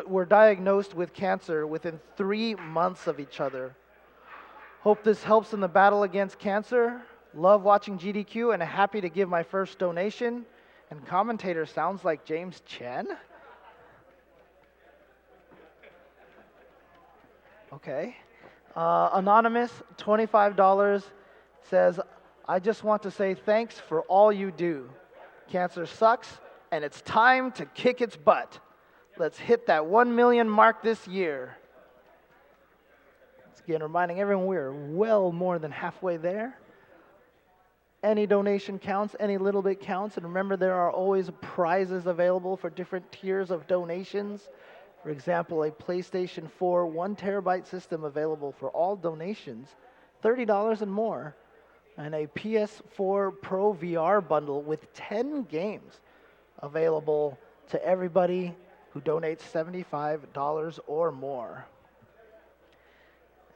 were diagnosed with cancer within 3 months of each other. Hope this helps in the battle against cancer. Love watching GDQ and happy to give my first donation. And commentator sounds like James Chen? Okay. Anonymous, $25, says, I just want to say thanks for all you do. Cancer sucks, and it's time to kick its butt. Let's hit that 1 million mark this year. Again, reminding everyone we're well more than halfway there. Any donation counts, any little bit counts, and remember there are always prizes available for different tiers of donations. For example, a PlayStation 4 1 terabyte system available for all donations, $30 and more, and a PS4 Pro VR bundle with 10 games available to everybody who donates $75 or more.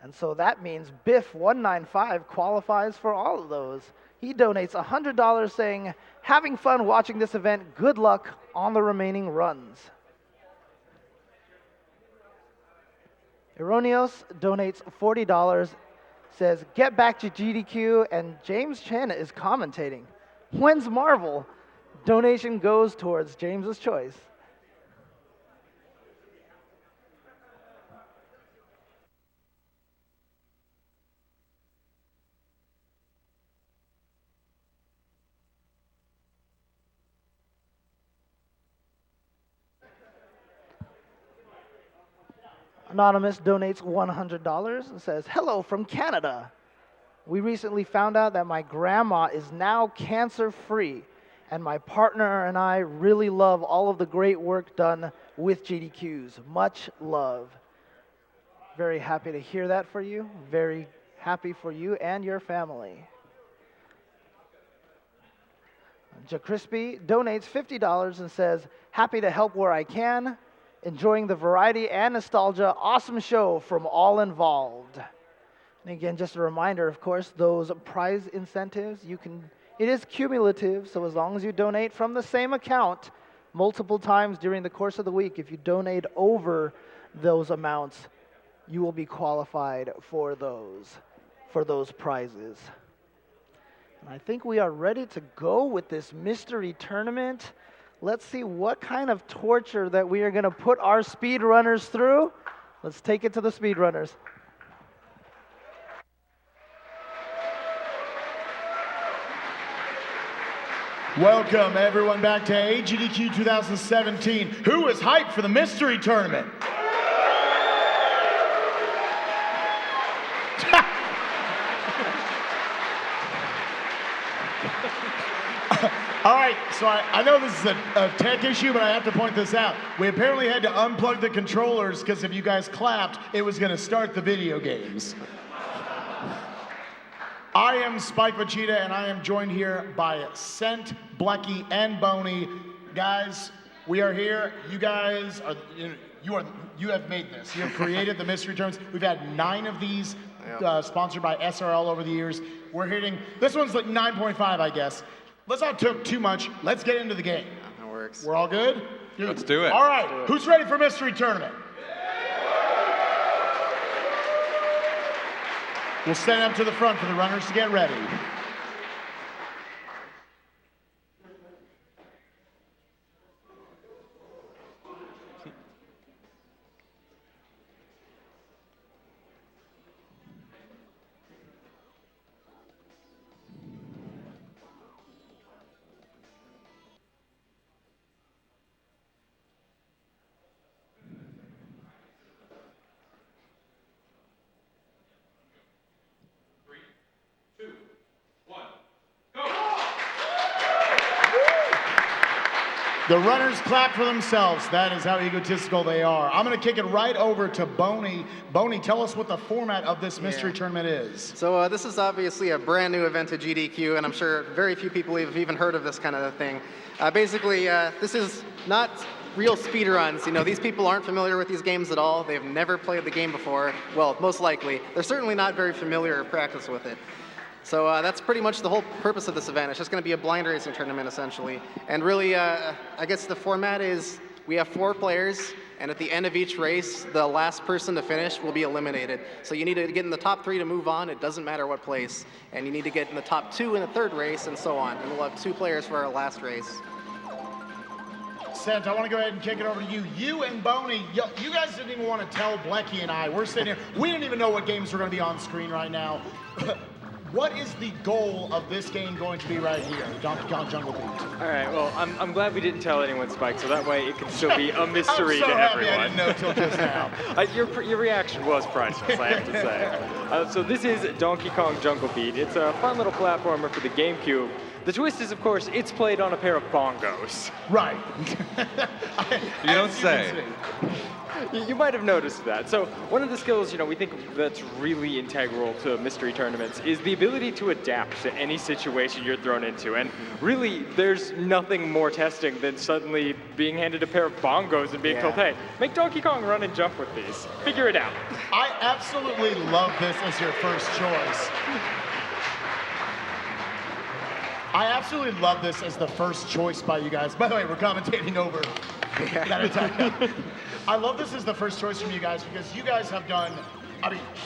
And so that means Biff195 qualifies for all of those. He donates $100 saying, having fun watching this event, good luck on the remaining runs. Eronios donates $40, says, get back to GDQ, and James Chen is commentating. When's Marvel? Donation goes towards James's choice. Anonymous donates $100 and says, hello from Canada. We recently found out that my grandma is now cancer-free, and my partner and I really love all of the great work done with GDQs. Much love. Very happy to hear that for you. Very happy for you and your family. JaCrispy donates $50 and says, happy to help where I can. Enjoying the variety and nostalgia. Awesome show from all involved. And again, just a reminder, of course, those prize incentives, it is cumulative, so as long as you donate from the same account multiple times during the course of the week, if you donate over those amounts, you will be qualified for those prizes. And I think we are ready to go with this mystery tournament. Let's see what kind of torture that we are going to put our speedrunners through. Let's take it to the speedrunners. Welcome everyone back to AGDQ 2017. Who is hyped for the mystery tournament? All right, so I know this is a tech issue, but I have to point this out. We apparently had to unplug the controllers because if you guys clapped, it was going to start the video games. I am SpikeVegeta, and I am joined here by Scent, Blechy, and Bony. Guys, we are here. You guys are you have made this. You have created the mystery tournaments. We've had 9 of these sponsored by SRL over the years. We're hitting this one's like 9.5, I guess. Let's not talk too much. Let's get into the game. Yeah, that works. We're all good? Let's do it. All right. Who's ready for mystery tournament? We'll stand up to the front for the runners to get ready. The runners clap for themselves. That is how egotistical they are. I'm going to kick it right over to Bony. Bony, tell us what the format of this mystery tournament is. So this is obviously a brand new event to GDQ, and I'm sure very few people have even heard of this kind of a thing. Basically, this is not real speedruns. You know, these people aren't familiar with these games at all. They've never played the game before. Well, most likely. They're certainly not very familiar or practiced with it. So that's pretty much the whole purpose of this event. It's just going to be a blind racing tournament, essentially. And really, I guess the format is we have 4 players. and at the end of each race, the last person to finish will be eliminated. So you need to get in the top 3 to move on. It doesn't matter what place. And you need to get in the top 2 in the 3rd race, and so on. And we'll have 2 players for our last race. Sent, I want to go ahead and kick it over to you. You and Bony, you guys didn't even want to tell Blechy and I. We're sitting here. We didn't even know what games were going to be on screen right now. What is the goal of this game going to be right here, Donkey Kong Jungle Beat? All right, well, I'm glad we didn't tell anyone, Spike, so that way it can still be a mystery I'm so to happy everyone. I didn't know till just now. Your reaction was priceless, I have to say. So this is Donkey Kong Jungle Beat. It's a fun little platformer for the GameCube. The twist is, of course, it's played on a pair of bongos. Right. You don't say. You might have noticed that. So one of the skills, we think that's really integral to mystery tournaments is the ability to adapt to any situation you're thrown into. And really, there's nothing more testing than suddenly being handed a pair of bongos and being told, hey, make Donkey Kong run and jump with these. Figure it out. I absolutely love this as your first choice. I absolutely love this as the first choice by you guys. By the way, we're commentating over that attack. I love this as the first choice from you guys because you guys have done,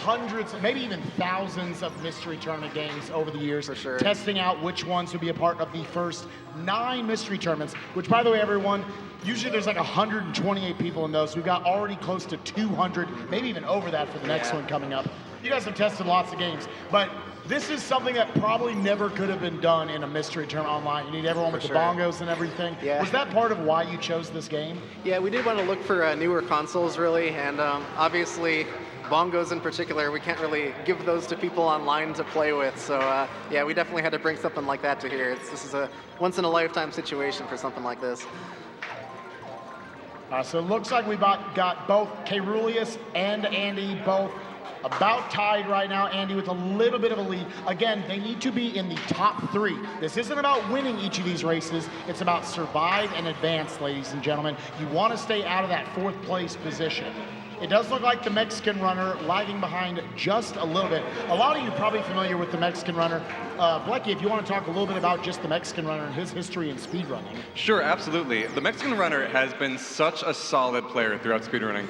hundreds, maybe even thousands of mystery tournament games over the years. For sure. Testing out which ones would be a part of the first 9 mystery tournaments, which, by the way, everyone, usually there's like 128 people in those. We've got already close to 200, maybe even over that for the next one coming up. You guys have tested lots of games, but this is something that probably never could have been done in a mystery tournament online. You need everyone with the bongos and everything. Yeah. Was that part of why you chose this game? Yeah, we did want to look for newer consoles, really, and obviously, bongos in particular, we can't really give those to people online to play with. So, yeah, we definitely had to bring something like that to here. This is a once-in-a-lifetime situation for something like this. So it looks like we got both Caerulius and Andy both about tied right now. Andy with a little bit of a lead. Again, they need to be in the top 3. This isn't about winning each of these races. It's about survive and advance, ladies and gentlemen. You want to stay out of that 4th place position. It does look like the Mexican Runner lagging behind just a little bit. A lot of you are probably familiar with the Mexican Runner. Blechy, if you want to talk a little bit about just the Mexican Runner and his history in speedrunning. Sure, absolutely. The Mexican Runner has been such a solid player throughout speedrunning.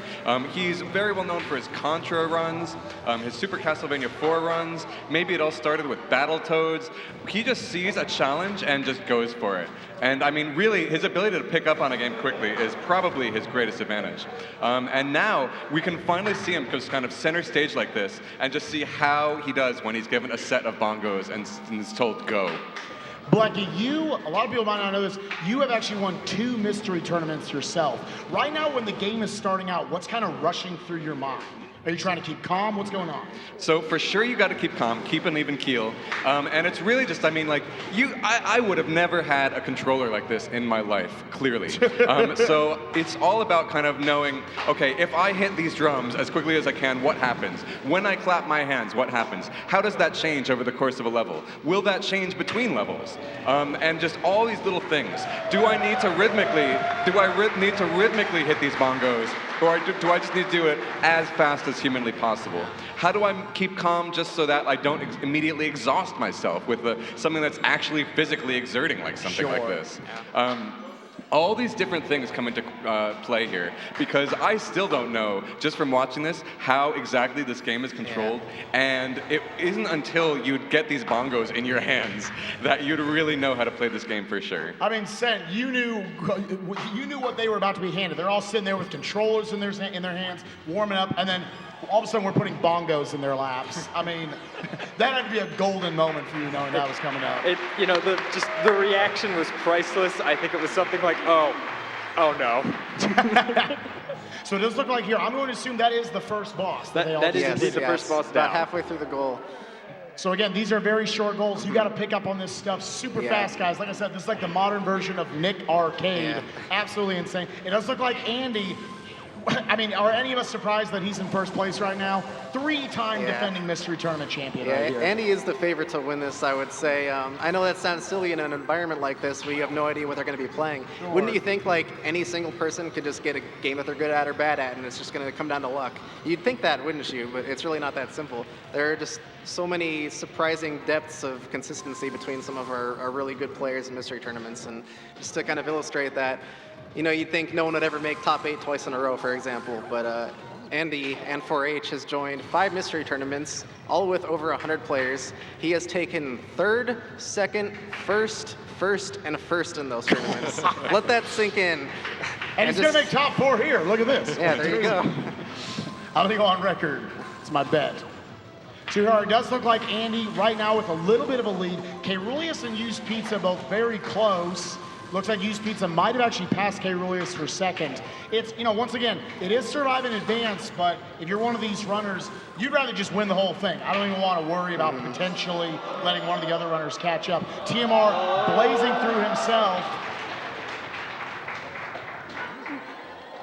He's very well known for his Contra runs, his Super Castlevania 4 runs. Maybe it all started with Battletoads. He just sees a challenge and just goes for it. And I mean, really, his ability to pick up on a game quickly is probably his greatest advantage. And now we can finally see him just kind of center stage like this and just see how he does when he's given a set of bongos and is told go. Blechy, a lot of people might not know this, you have actually won 2 mystery tournaments yourself. Right now, when the game is starting out, what's kind of rushing through your mind? Are you trying to keep calm? What's going on? So for sure you got to keep calm, keep an even keel. And it's really just, I mean, like, I would have never had a controller like this in my life, clearly. So it's all about kind of knowing, okay, if I hit these drums as quickly as I can, what happens? When I clap my hands, what happens? How does that change over the course of a level? Will that change between levels? And just all these little things. Do I need to rhythmically hit these bongos? Or do I just need to do it as fast as humanly possible? How do I keep calm just so that I don't immediately exhaust myself with something that's actually physically exerting, like something like this? All these different things come into play here because I still don't know, just from watching this, how exactly this game is controlled. And it isn't until you'd get these bongos in your hands that you'd really know how to play this game for sure. I mean, Sent, you knew what they were about to be handed. They're all sitting there with controllers in their hands, warming up, and then all of a sudden we're putting bongos in their laps. I mean, that had to be a golden moment for you knowing that was coming up. The reaction was priceless. I think it was something like, oh no. So it does look like here, I'm going to assume that is the first boss. That is indeed the first boss down. About halfway through the goal. So again, these are very short goals. You got to pick up on this stuff super fast, guys. Like I said, this is like the modern version of Nick Arcade. Yeah. Absolutely insane. It does look like Andy. I mean, are any of us surprised that he's in first place right now? 3-time defending mystery tournament champion right here. Andy is the favorite to win this, I would say. I know that sounds silly in an environment like this where you have no idea what they're going to be playing. Sure. Wouldn't you think like any single person could just get a game that they're good at or bad at, and it's just going to come down to luck? You'd think that, wouldn't you? But it's really not that simple. There are just so many surprising depths of consistency between some of our really good players in mystery tournaments, and just to kind of illustrate that, You know, you'd think no one would ever make top 8 twice in a row, for example, but Andy, And4h, has joined 5 mystery tournaments, all with over 100 players. He has taken 3rd, 2nd, 1st, and 1st in those tournaments. Let that sink in. And he's going to make top 4 here. Look at this. Yeah, there you go. I'm going to go on record. It's my bet. So here it does look like Andy right now with a little bit of a lead. Caerulius and UsedPizza both very close. Looks like UsedPizza might have actually passed Caerulius for 2nd. It's, you know, once again, it is survive in advance, but if you're one of these runners, you'd rather just win the whole thing. I don't even want to worry about potentially letting one of the other runners catch up. TMR blazing through himself.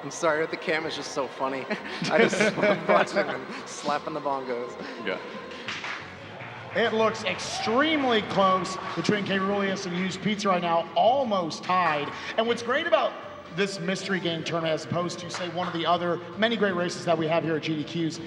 I'm sorry, but the cam is just so funny. I just love watching him slapping the bongos. Yeah. It looks extremely close between Caerulius and UsedPizza right now, almost tied. And what's great about this mystery game tournament, as opposed to, say, one of the other many great races that we have here at GDQs,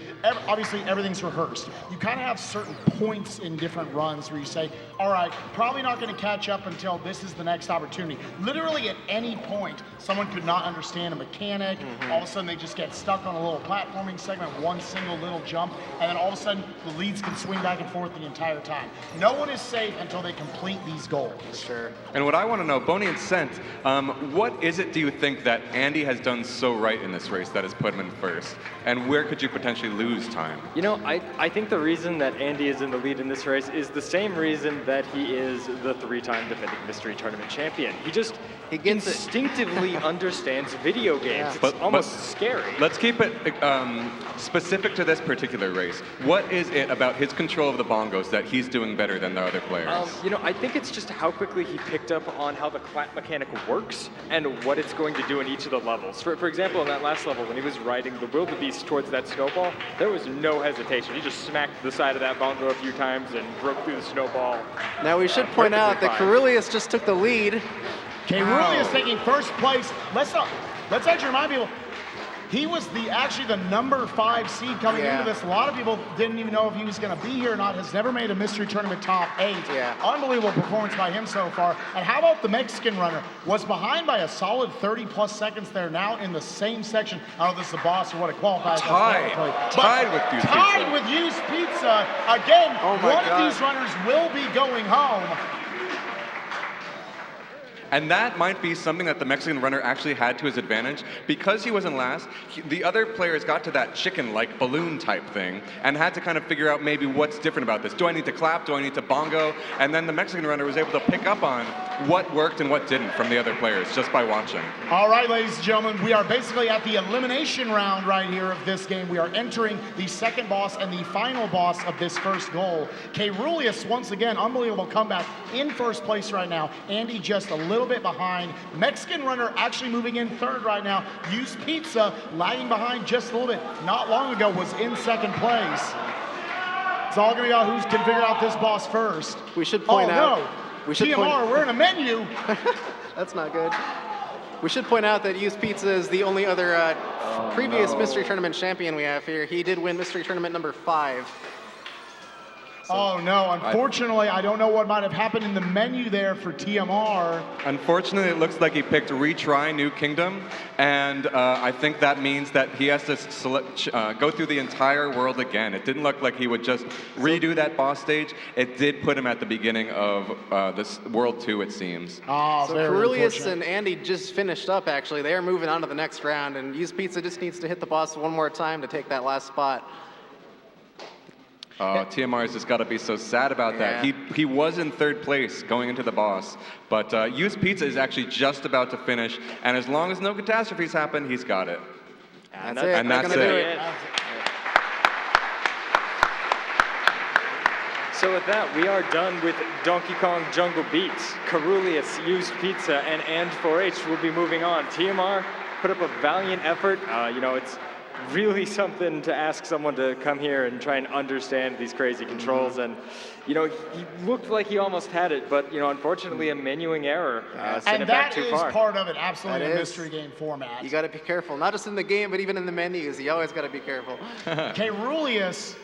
obviously everything's rehearsed. You kind of have certain points in different runs where you say, all right, probably not going to catch up until this is the next opportunity. Literally at any point, someone could not understand a mechanic. All of a sudden, they just get stuck on a little platforming segment, one single little jump, and then all of a sudden, the leads can swing back and forth the entire time. No one is safe until they complete these goals. Sure. And what I want to know, Bony and Scent, what is it do you think that Andy has done so right in this race that has put him in 1st? And where could you potentially lose time? You know, I think the reason that Andy is in the lead in this race is the same reason that he is the 3-time defending mystery tournament champion. He just instinctively understands video games. Yeah. It's But almost scary. Let's keep it specific to this particular race. What is it about his control of the bongos that he's doing better than the other players? You know, I think it's just how quickly he picked up on how the clap mechanic works and what it's going to do in each of the levels. For example, in that last level, when he was riding the wildebeest towards that snowball, there was no hesitation. He just smacked the side of that bongo a few times and broke through the snowball. Now we should point out that Caerulius just took the lead. Caerulius taking 1st place. Let's actually remind people, he was actually the number 5 seed coming into this. A lot of people didn't even know if he was going to be here or not. Has never made a mystery tournament top 8. Yeah. Unbelievable performance by him so far. And how about the Mexican runner? Was behind by a solid 30+ seconds there, now in the same section. I don't know if this is the boss or what it qualifies as. Tied with UsedPizza. Tied with UsedPizza. Again, one of these runners will be going home. And that might be something that the Mexican runner actually had to his advantage. Because he was in last, the other players got to that chicken-like balloon type thing and had to kind of figure out maybe what's different about this. Do I need to clap? Do I need to bongo? And then the Mexican runner was able to pick up on what worked and what didn't from the other players just by watching. All right, ladies and gentlemen, we are basically at the elimination round right here of this game. We are entering the 2nd boss and the final boss of this 1st goal. Caerulius, once again, unbelievable comeback in 1st place right now. Andy just a little bit behind. Mexican runner actually moving in 3rd right now. UsedPizza lagging behind just a little bit. Not long ago was in 2nd place. It's all going to be about who can figure out this boss first. We should point out. No. TMR, we're in a menu. That's not good. We should point out that UsedPizza is the only other previous mystery tournament champion we have here. He did win mystery tournament number 5. Oh no, unfortunately, I don't know what might have happened in the menu there for TMR. Unfortunately, it looks like he picked Retry New Kingdom, and I think that means that he has to go through the entire world again. It didn't look like he would just redo that boss stage. It did put him at the beginning of this World 2, it seems. Oh, so Caerulius and Andy just finished up, actually. They are moving on to the next round, and UsedPizza just needs to hit the boss one more time to take that last spot. TMR's just got to be so sad about that. He was in 3rd place going into the boss, but UsedPizza is actually just about to finish, and as long as no catastrophes happen, he's got it. And that's it. So with that, we are done with Donkey Kong Jungle Beats. Caerulius, UsedPizza, and And4h will be moving on. TMR put up a valiant effort. You know, it's really something to ask someone to come here and try and understand these crazy controls. And, you know, he looked like he almost had it, but, you know, unfortunately a menuing error sent it back too far. And that is part of it, absolutely, a mystery game format. You got to be careful, not just in the game, but even in the menus. You always got to be careful. Caerulius,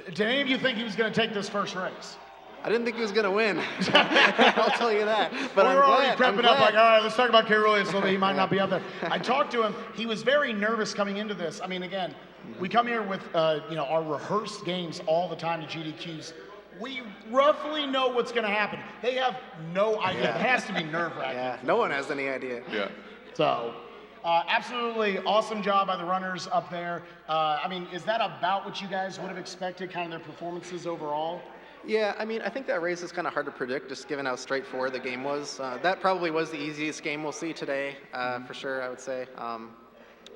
did any of you think he was going to take this 1st race? I didn't think he was going to win. I'll tell you that. But we were already I'm prepping glad. up like, all right, let's talk about Caerulius a little bit. He might not be up there. I talked to him. He was very nervous coming into this. I mean, again, we come here with our rehearsed games all the time to GDQs. We roughly know what's going to happen. They have no idea. Yeah. It has to be nerve-wracking. Yeah, no one has any idea. Yeah. So, absolutely awesome job by the runners up there. I mean, is that about what you guys would have expected, kind of their performances overall? Yeah, I mean, I think that race is kind of hard to predict, just given how straightforward the game was. That probably was the easiest game we'll see today, for sure, I would say.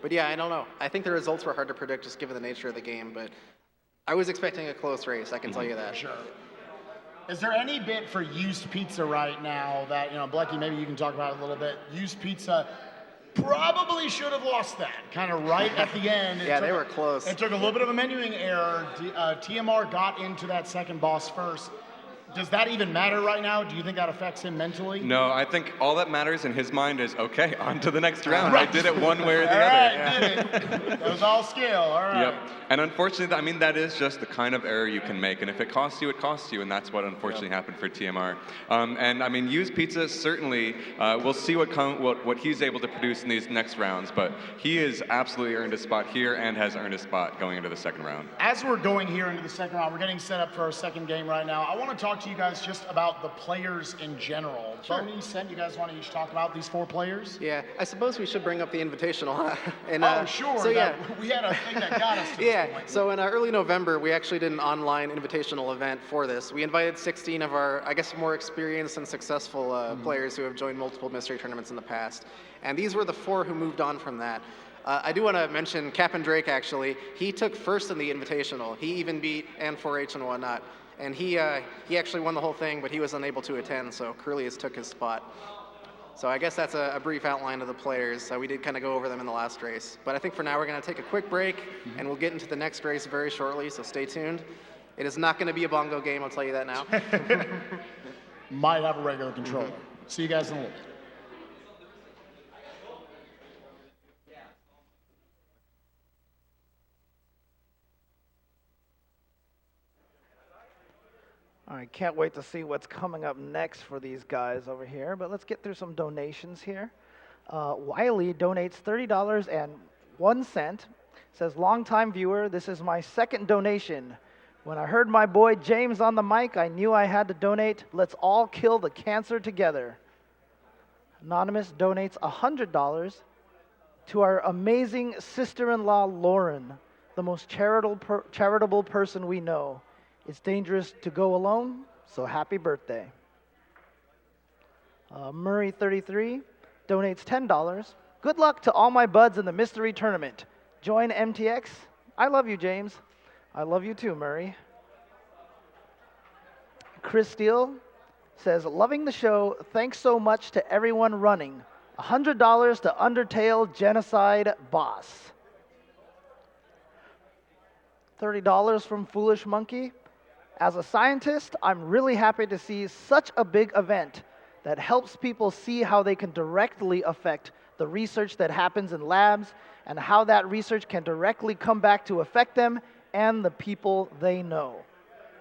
But yeah, I don't know. I think the results were hard to predict, just given the nature of the game. But I was expecting a close race, I can tell you that. Sure. Is there any bit for UsedPizza right now that, Blechy, maybe you can talk about it a little bit. UsedPizza probably should have lost that, kind of right at the end. Yeah, they were close. It took a little bit of a menuing error. TMR got into that second boss first. Does that even matter right now? Do you think that affects him mentally? No, I think all that matters in his mind is, okay, on to the next round. Right. I did it one way or the All other. right, did it. That was all skill. All right. Yep. And unfortunately, I mean, that is just the kind of error you can make. And if it costs you, it costs you. And that's what unfortunately happened for TMR. And I mean, UsedPizza certainly, we'll see what he's able to produce in these next rounds. But he has absolutely earned a spot here and has earned a spot going into the second round. As we're going here into the second round, we're getting set up for our second game right now. I want to talk to you guys just about the players in general. Sure. Bony, Sent, you guys want to each talk about these 4 players? Yeah, I suppose we should bring up the Invitational. And, Sure. So, yeah. We had a thing that got us to Yeah, this point. so in early November, we actually did an online invitational event for this. We invited 16 of our, I guess, more experienced and successful players who have joined multiple mystery tournaments in the past. And these were the 4 who moved on from that. I do want to mention Captain Drake, actually. He took first in the invitational. He even beat And4h and whatnot. And he actually won the whole thing, but he was unable to attend, so Caerulius took his spot. So I guess that's a brief outline of the players. We did kind of go over them in the last race. But I think for now we're going to take a quick break, and we'll get into the next race very shortly, so stay tuned. It is not going to be a bongo game, I'll tell you that now. Might have a regular controller. See you guys in a little bit. All right, can't wait to see what's coming up next for these guys over here, but let's get through some donations here. Wiley donates $30.01. Says, longtime viewer, this is my second donation. When I heard my boy James on the mic, I knew I had to donate. Let's all kill the cancer together. Anonymous donates $100 to our amazing sister-in-law, Lauren, the most charitable person we know. It's dangerous to go alone, so happy birthday. Murray33 donates $10. Good luck to all my buds in the mystery tournament. Join MTX. I love you, James. I love you too, Murray. Chris Steele says, loving the show. Thanks so much to everyone running. $100 to Undertale Genocide Boss. $30 from Foolish Monkey. As a scientist, I'm really happy to see such a big event that helps people see how they can directly affect the research that happens in labs and how that research can directly come back to affect them and the people they know.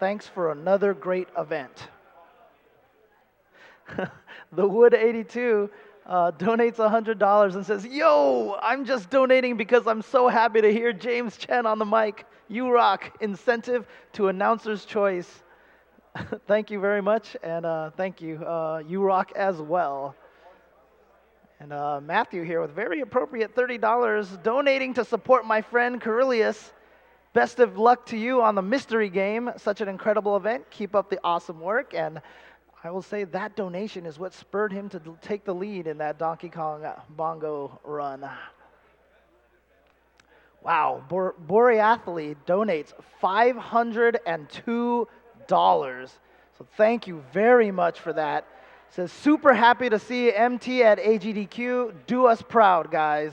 Thanks for another great event. The Wood 82 donates $100 and says, yo, I'm just donating because I'm so happy to hear James Chen on the mic. You rock. Incentive to Announcer's Choice. Thank you very much, and thank you. You rock as well. And Matthew here with very appropriate $30 donating to support my friend Caerulius. Best of luck to you on the mystery game. Such an incredible event. Keep up the awesome work. And I will say that donation is what spurred him to take the lead in that Donkey Kong bongo run. Wow, Boreathlete donates $502. So thank you very much for that. Says, super happy to see MT at AGDQ. Do us proud, guys.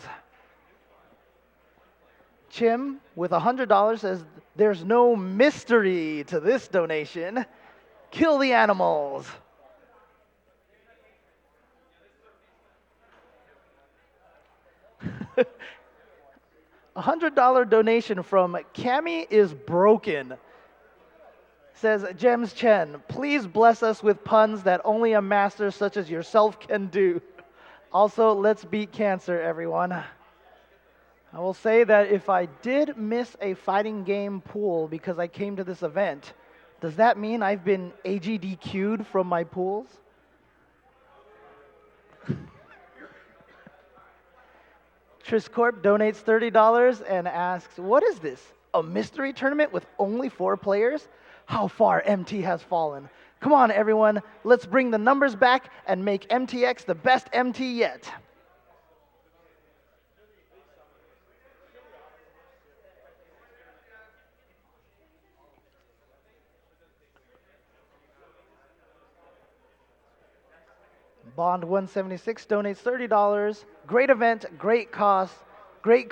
Chim with $100 says, there's no mystery to this donation. Kill the animals. $100 donation from Cammy is Broken. says, Gems Chen, please bless us with puns that only a master such as yourself can do. Also, let's beat cancer, everyone. I will say that if I did miss a fighting game pool because I came to this event, does that mean I've been AGDQ'd from my pools? Triscorp donates $30 and asks, what is this? A mystery tournament with only 4 players? How far MT has fallen. Come on, everyone. Let's bring the numbers back and make MTX the best MT yet. Bond 176 donates $30. Great event, great cause, great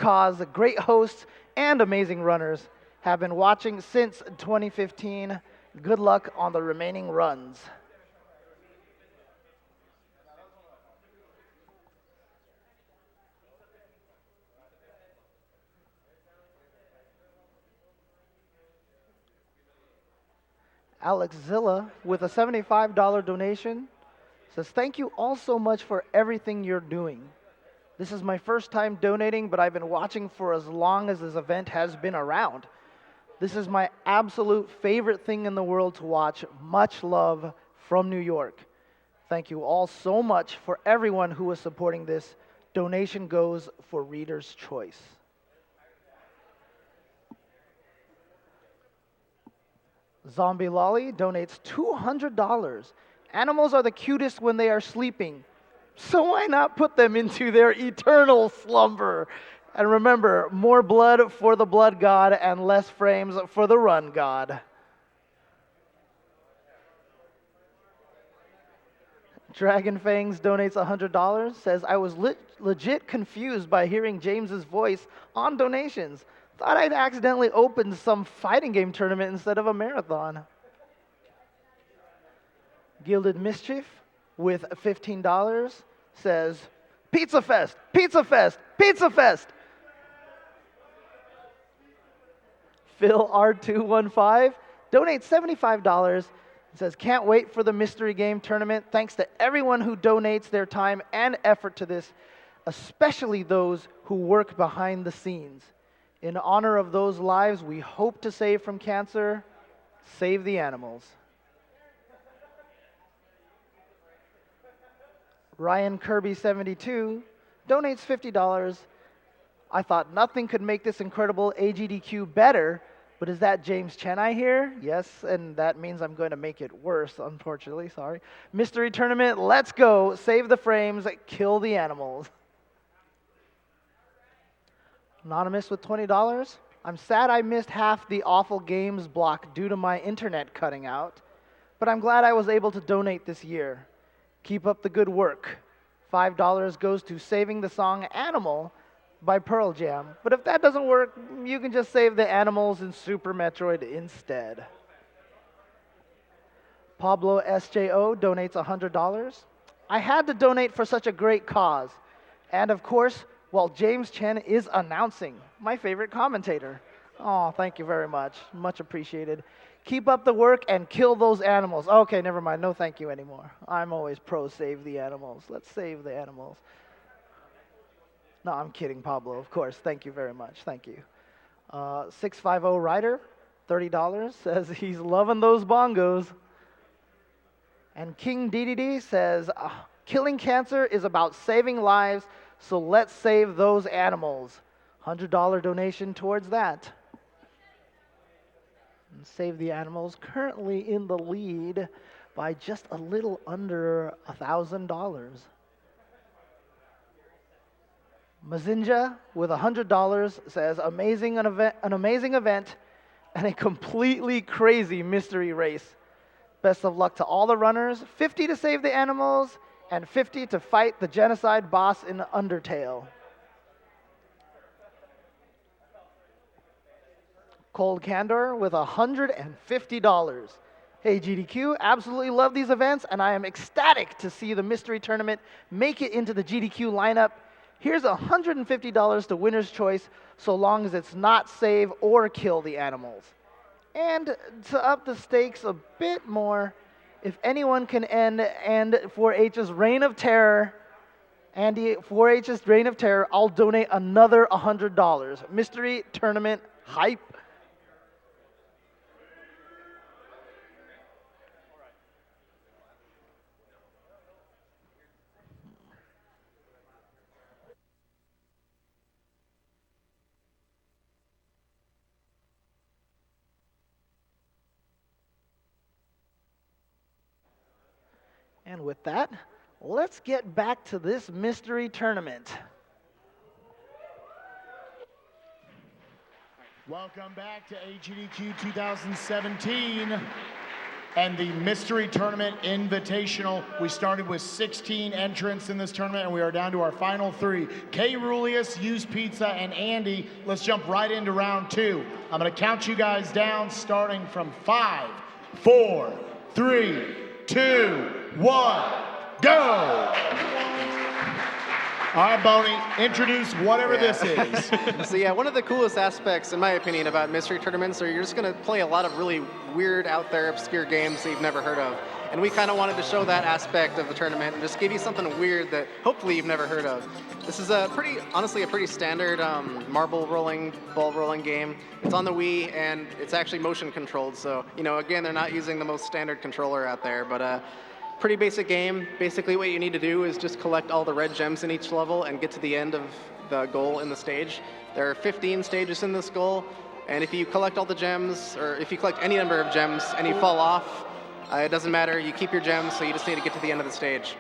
hosts, and amazing runners. Have been watching since 2015. Good luck on the remaining runs. Alex Zilla with a $75 donation says, thank you all so much for everything you're doing. This is my first time donating, but I've been watching for as long as this event has been around. This is my absolute favorite thing in the world to watch. Much love from New York. Thank you all so much for everyone who is supporting this. Donation goes for Reader's Choice. Zombie Lolly donates $200. Animals are the cutest when they are sleeping, so why not put them into their eternal slumber? And remember, more blood for the blood god and less frames for the run god. Dragon Fangs donates $100, says, I was legit confused by hearing James's voice on donations. Thought I'd accidentally opened some fighting game tournament instead of a marathon. Gilded Mischief with $15 says, Pizza Fest, Pizza Fest, Pizza Fest. Phil R215 donates $75 and says, can't wait for the mystery game tournament. Thanks to everyone who donates their time and effort to this, especially those who work behind the scenes. In honor of those lives we hope to save from cancer, save the animals. Ryan Kirby 72 donates $50. I thought nothing could make this incredible AGDQ better, but is that James Chen I hear? Yes, and that means I'm going to make it worse, unfortunately, sorry. Mystery tournament, let's go. Save the frames, kill the animals. Anonymous with $20. I'm sad I missed half the awful games block due to my internet cutting out, but I'm glad I was able to donate this year. Keep up the good work. $5 goes to saving the song Animal by Pearl Jam. But if that doesn't work, you can just save the animals in Super Metroid instead. Pablo SJO donates $100. I had to donate for such a great cause. And of course, while James Chen is announcing, my favorite commentator. Oh, thank you very much. Much appreciated. Keep up the work and kill those animals. Okay, never mind. No thank you anymore. I'm always pro save the animals. Let's save the animals. No, I'm kidding, Pablo. Of course. Thank you very much. Thank you. 650 Rider, $30, says he's loving those bongos. And King DDD says, killing cancer is about saving lives, so let's save those animals. $100 donation towards that. And Save the Animals currently in the lead by just a little under $1,000. Mazinja with $100 says, an amazing event and a completely crazy mystery race. Best of luck to all the runners. 50 to save the animals and 50 to fight the genocide boss in Undertale. Cold Candor with $150. Hey GDQ, absolutely love these events, and I am ecstatic to see the mystery tournament make it into the GDQ lineup. Here's $150 to winner's choice, so long as it's not save or kill the animals. And to up the stakes a bit more, if anyone can end And4h's reign of terror, And4h's reign of terror, I'll donate another $100. Mystery tournament hype. And with that, let's get back to this mystery tournament. Welcome back to AGDQ 2017 and the Mystery Tournament Invitational. We started with 16 entrants in this tournament, and we are down to our final 3. Caerulius, UsedPizza, and Andy. Let's jump right into round 2. I'm going to count you guys down, starting from 5, 4, 3, 2, 1, go! All right, Bony, introduce whatever this is. So yeah, one of the coolest aspects, in my opinion, about mystery tournaments are you're just going to play a lot of really weird, out there, obscure games that you've never heard of. And we kind of wanted to show that aspect of the tournament and just give you something weird that hopefully you've never heard of. This is honestly a pretty standard marble rolling, ball rolling game. It's on the Wii, and it's actually motion controlled. So, again, they're not using the most standard controller out there, but pretty basic game. Basically what you need to do is just collect all the red gems in each level and get to the end of the goal in the stage. There are 15 stages in this goal, and if you collect all the gems, or if you collect any number of gems and you fall off, it doesn't matter, you keep your gems, so you just need to get to the end of the stage.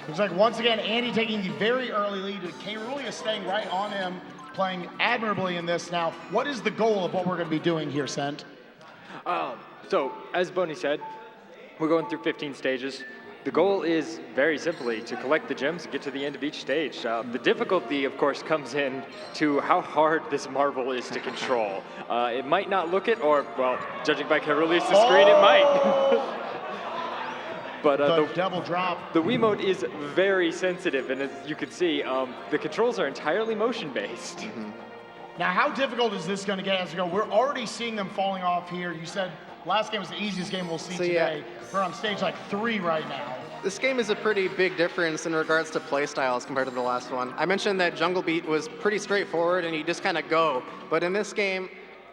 Looks like, once again, Andy taking the very early lead, with Caerulius staying right on him, playing admirably in this. Now, what is the goal of what we're going to be doing here, Sent? So, as Bony said, we're going through 15 stages. The goal is very simply to collect the gems and get to the end of each stage. The difficulty, of course, comes in to how hard this marble is to control. It might not look it, or, well, judging by Caerulius' screen, it might. But the double drop. The Wiimote is very sensitive, and as you can see, the controls are entirely motion-based. Mm-hmm. Now, how difficult is this going to get as we go? We're already seeing them falling off here. You said last game was the easiest game we'll see today. Yeah. We're on stage like 3 right now. This game is a pretty big difference in regards to play styles compared to the last one. I mentioned that Jungle Beat was pretty straightforward and you just kind of go. But in this game,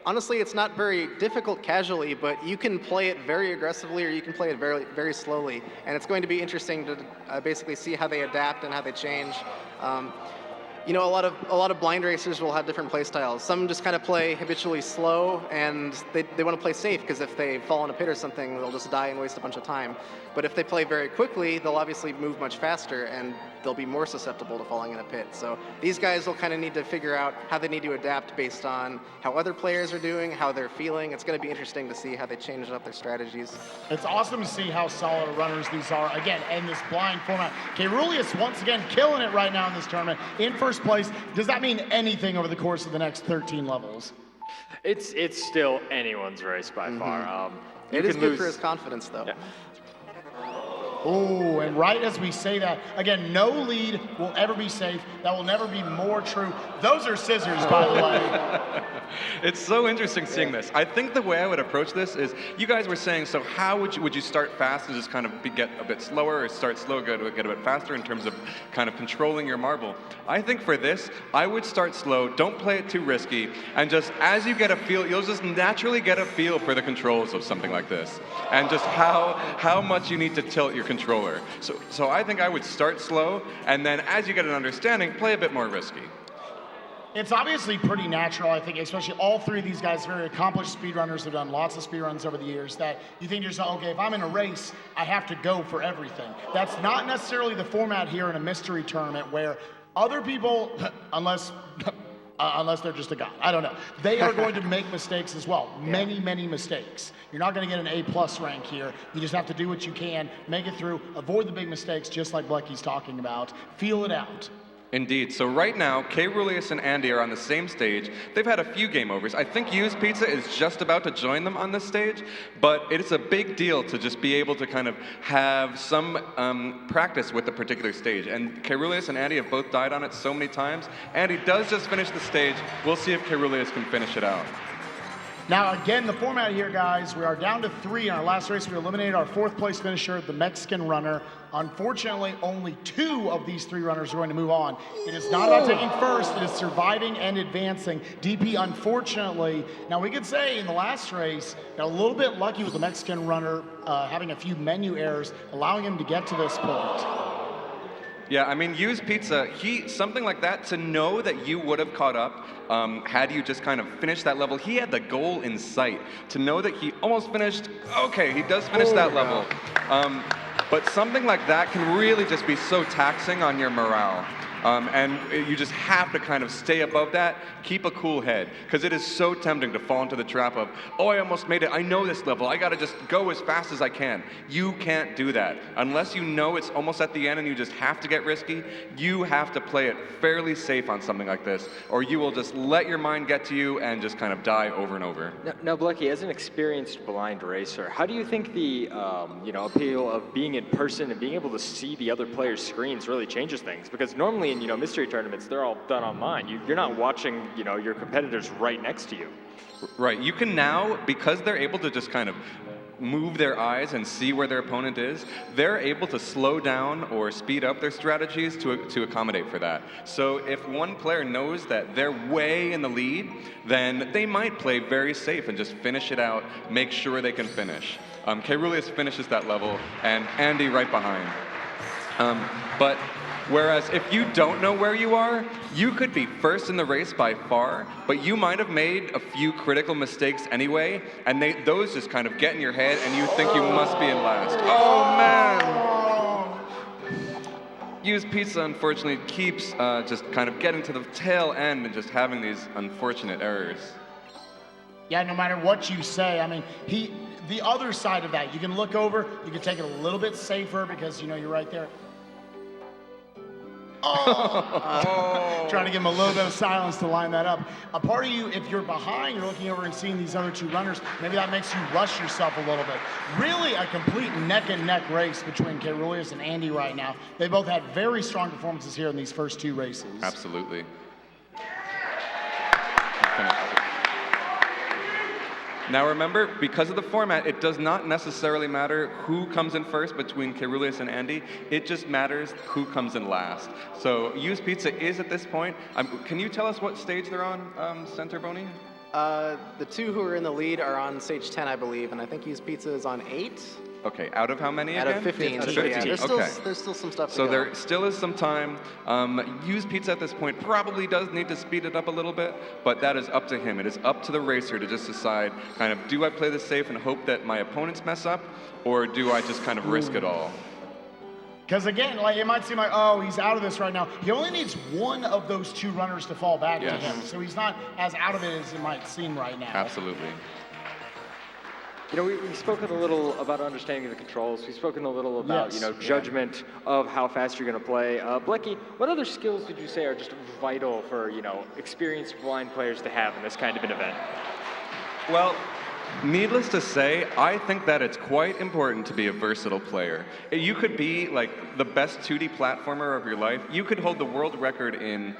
honestly, it's not very difficult casually, but you can play it very aggressively or you can play it very, very slowly. And it's going to be interesting to basically see how they adapt and how they change. A lot of blind racers will have different play styles. Some just kind of play habitually slow, and they want to play safe, because if they fall in a pit or something, they'll just die and waste a bunch of time. But if they play very quickly, they'll obviously move much faster, and they'll be more susceptible to falling in a pit. So these guys will kind of need to figure out how they need to adapt based on how other players are doing, how they're feeling. It's going to be interesting to see how they change up their strategies. It's awesome to see how solid runners these are, again, in this blind format. Caerulius, once again, killing it right now in this tournament, in first place. Does that mean anything over the course of the next 13 levels? It's still anyone's race by far. It is good for his confidence, though. Yeah. Oh, and right as we say that, again, no lead will ever be safe. That will never be more true. Those are scissors, by the way. It's so interesting seeing this. I think the way I would approach this is, you guys were saying, so how would you start fast and just kind of get a bit slower, or start slow, get a bit faster in terms of kind of controlling your marble? I think for this, I would start slow, don't play it too risky, and just as you get a feel, you'll just naturally get a feel for the controls of something like this, and just how much you need to tilt your controller. So I think I would start slow, and then as you get an understanding, play a bit more risky. It's obviously pretty natural, I think, especially all 3 of these guys, very accomplished speedrunners who've done lots of speedruns over the years, that you think to yourself, okay, if I'm in a race, I have to go for everything. That's not necessarily the format here in a mystery tournament, where other people, unless they're just a god, I don't know, they are going to make mistakes as well. Many, many mistakes. You're not going to get an A+ rank here. You just have to do what you can, make it through, avoid the big mistakes, just like Blechy's talking about. Feel it out. Indeed. So right now, Caerulius and Andy are on the same stage. They've had a few game overs. I think UsedPizza is just about to join them on this stage, but it is a big deal to just be able to kind of have some practice with the particular stage. And Caerulius and Andy have both died on it so many times. Andy does just finish the stage. We'll see if Caerulius can finish it out. Now, again, the format here, guys, we are down to 3 in our last race. We eliminated our 4th place finisher, the Mexican runner. Unfortunately, only 2 of these 3 runners are going to move on. It is not about taking first, it is surviving and advancing. DP, unfortunately, now we could say in the last race, got a little bit lucky with the Mexican runner having a few menu errors, allowing him to get to this point. Yeah, I mean, UsedPizza, something like that, to know that you would have caught up had you just kind of finished that level. He had the goal in sight. To know that he almost finished, okay, he does finish that level. But something like that can really just be so taxing on your morale. And you just have to kind of stay above that, keep a cool head, because it is so tempting to fall into the trap of, oh, I almost made it, I know this level, I gotta just go as fast as I can. You can't do that. Unless you know it's almost at the end and you just have to get risky, you have to play it fairly safe on something like this, or you will just let your mind get to you and just kind of die over and over. Now, Blechy, as an experienced blind racer, how do you think the appeal of being in person and being able to see the other players' screens really changes things? Because normally in mystery tournaments, they're all done online. You're not watching your competitors right next to you. Right. You can now, because they're able to just kind of move their eyes and see where their opponent is, they're able to slow down or speed up their strategies to accommodate for that. So if one player knows that they're way in the lead, then they might play very safe and just finish it out, make sure they can finish. Caerulius finishes that level, and Andy right behind. But whereas if you don't know where you are, you could be first in the race by far, but you might have made a few critical mistakes anyway, and those just kind of get in your head, and you think you must be in last. Oh, man! UsedPizza, unfortunately, keeps just kind of getting to the tail end and just having these unfortunate errors. Yeah, no matter what you say, I mean, the other side of that, you can look over, you can take it a little bit safer because, you're right there. Trying to give him a little bit of silence to line that up. A part of you, if you're behind, you're looking over and seeing these other 2 runners, maybe that makes you rush yourself a little bit. Really a complete neck-and-neck race between Caerulius and Andy right now. They both had very strong performances here in these first 2 races. Absolutely. Now remember, because of the format, it does not necessarily matter who comes in first between Caerulius and Andy. It just matters who comes in last. So UsedPizza is at this point. Can you tell us what stage they're on, Center Bony? The 2 who are in the lead are on stage 10, I believe, and I think UsedPizza is on 8. Okay, out of how many again? Out of 15. Out of 15. 15. Yeah, there's still some stuff to so go. there still is some time. UsedPizza at this point probably does need to speed it up a little bit, but that is up to him. It is up to the racer to just decide, kind of, do I play this safe and hope that my opponents mess up, or do I just kind of risk it all? Because again, it might seem like, oh, he's out of this right now. He only needs one of those 2 runners to fall back to him, so he's not as out of it as it might seem right now. Absolutely. We've spoken a little about understanding the controls. We've spoken a little about, judgment of how fast you're going to play. Blechy, what other skills would you say are just vital for, experienced blind players to have in this kind of an event? Well, needless to say, I think that it's quite important to be a versatile player. You could be like the best 2D platformer of your life. You could hold the world record in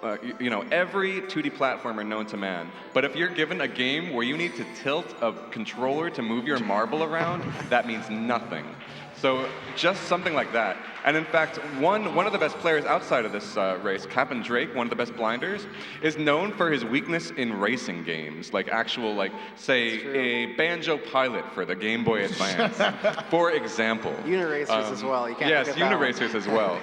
every 2D platformer known to man. But if you're given a game where you need to tilt a controller to move your marble around, that means nothing. So just something like that. And in fact, one of the best players outside of this race, Captain Drake, one of the best blinders, is known for his weakness in racing games, like actual, say, a Banjo Pilot for the Game Boy Advance, for example. Uniracers as well. You can't yes, forget that Uniracers as well.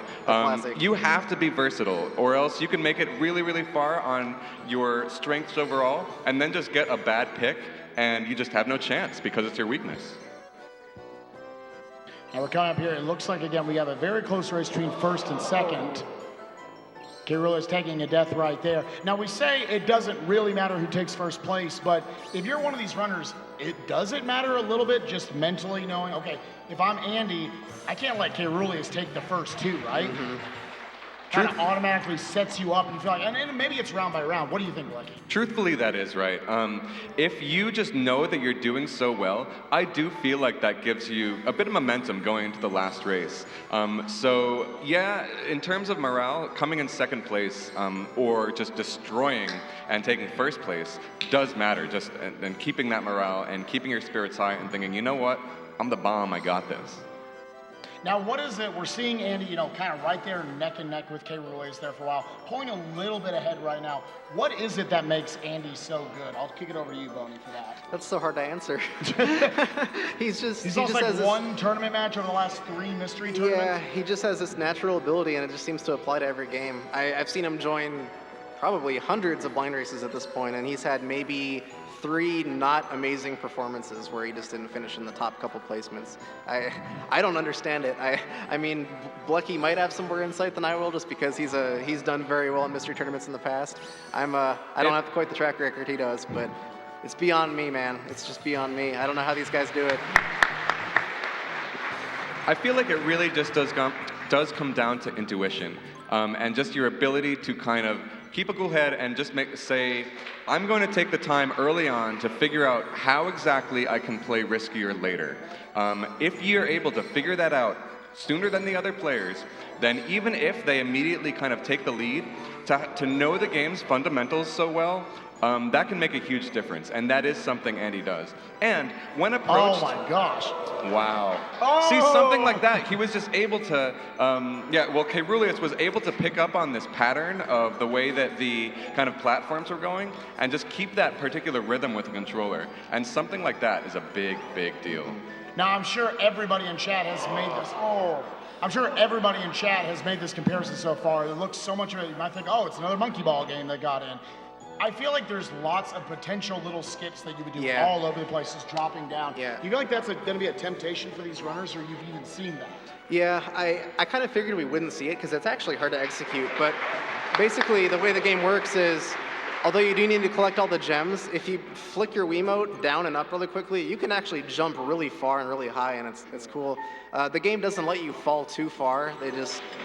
You have to be versatile, or else you can make it really, really far on your strengths overall, and then just get a bad pick, and you just have no chance because it's your weakness. Now we're coming up here. It looks like, again, we have a very close race between first and second. Caerulius taking a death right there. Now we say it doesn't really matter who takes first place, but if you're one of these runners, does it matter a little bit just mentally knowing, okay, if I'm Andy, I can't let Caerulius take the first 2, right? kind of automatically sets you up and you feel like, and maybe it's round by round. What do you think, Blechy? Truthfully, that is right. If you just know that you're doing so well, I do feel like that gives you a bit of momentum going into the last race. So yeah, in terms of morale, coming in second place or just destroying and taking first place does matter. Just and keeping that morale and keeping your spirits high and thinking, you know what, I'm the bomb, I got this. Now, what is it? We're seeing Andy, kind of right there neck and neck with Caerulius there for a while, pulling a little bit ahead right now. What is it that makes Andy so good? I'll kick it over to you, Bony, for that. That's so hard to answer. He's lost like one tournament match over the last 3 mystery tournaments. Yeah, he just has this natural ability, and it just seems to apply to every game. I've seen him join probably hundreds of blind races at this point, and he's had maybe 3 not amazing performances where he just didn't finish in the top couple placements. I don't understand it. I mean, Blechy might have some more insight than I will, just because he's done very well in mystery tournaments in the past. I don't have quite the track record he does, but it's beyond me, man. It's just beyond me. I don't know how these guys do it. I feel like it really just does come down to intuition and just your ability to kind of keep a cool head and just say, I'm going to take the time early on to figure out how exactly I can play riskier later. If you're able to figure that out sooner than the other players, then even if they immediately kind of take the lead, to know the game's fundamentals so well, that can make a huge difference, and that is something Andy does. And when approached... Oh my gosh. Wow. Oh! See, something like that, he was just able to, Caerulius was able to pick up on this pattern of the way that the kind of platforms were going, and just keep that particular rhythm with the controller. And something like that is a big, big deal. Now, I'm sure everybody in chat has made this. I'm sure everybody in chat has made this comparison so far. It looks so much of it, you might think, oh, it's another monkey ball game that got in. I feel like there's lots of potential little skips that you would do all over the place, just dropping down. Yeah. You feel like that's going to be a temptation for these runners, or you've even seen that? Yeah, I kind of figured we wouldn't see it because it's actually hard to execute. But basically, the way the game works is, although you do need to collect all the gems, if you flick your Wiimote down and up really quickly, you can actually jump really far and really high, and it's cool. The game doesn't let you fall too far.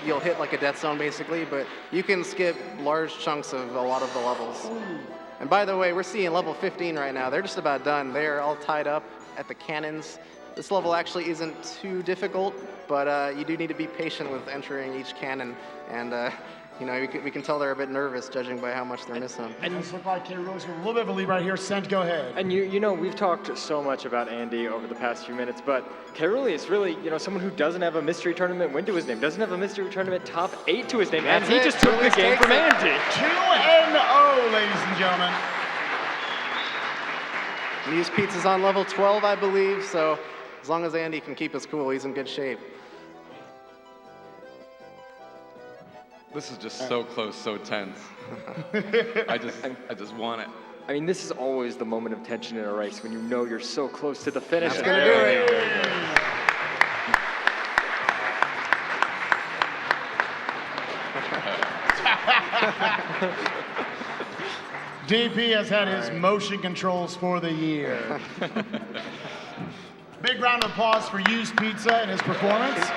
You'll hit like a death zone basically, but you can skip large chunks of a lot of the levels. And by the way, we're seeing level 15 right now. They're just about done. They're all tied up at the cannons. This level actually isn't too difficult, but you do need to be patient with entering each cannon, and we can tell they're a bit nervous, judging by how much they're missing. And this looks like Caerulius with a little bit of a lead right here. Sent, go ahead. And we've talked so much about Andy over the past few minutes, but Caerulius really, someone who doesn't have a mystery tournament win to his name, doesn't have a mystery tournament top 8 to his name, and he just took the game from Andy. 2-0, ladies and gentlemen. UsedPizza's on level 12, I believe, so as long as Andy can keep his cool, he's in good shape. This is just so close, so tense. I just want it. I mean, this is always the moment of tension in a race when you know you're so close to the finish. That's gonna do it. DP has had his motion controls for the year. Big round of applause for UsedPizza and his performance.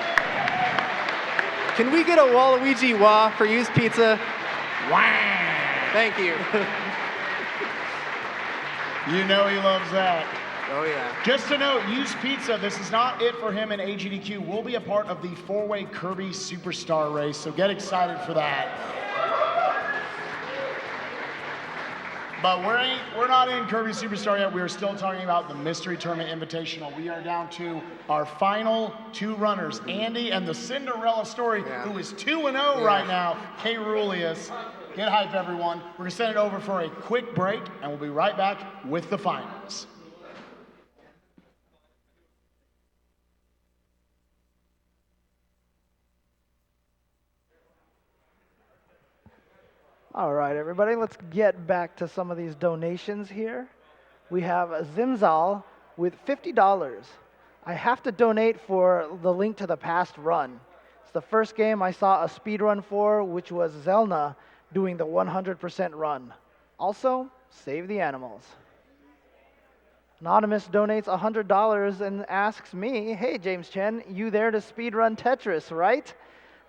Can we get a Waluigi wah for UsedPizza? Wow! Thank you. You know he loves that. Oh yeah. Just to note, UsedPizza, this is not it for him in AGDQ. Will be a part of the 4-way Kirby Superstar race, so get excited for that. But we're not in Kirby Superstar yet. We are still talking about the Mystery Tournament Invitational. We are down to our final 2 runners, Andy and the Cinderella Story, who is 2-0 right now, Caerulius. Get hype, everyone. We're going to send it over for a quick break, and we'll be right back with the finals. All right, everybody, let's get back to some of these donations here. We have Zimzal with $50. I have to donate for the link to the past run. It's the first game I saw a speed run for, which was Zelna doing the 100% run. Also, save the animals. Anonymous donates $100 and asks me, hey, James Chen, you there to speedrun Tetris, right?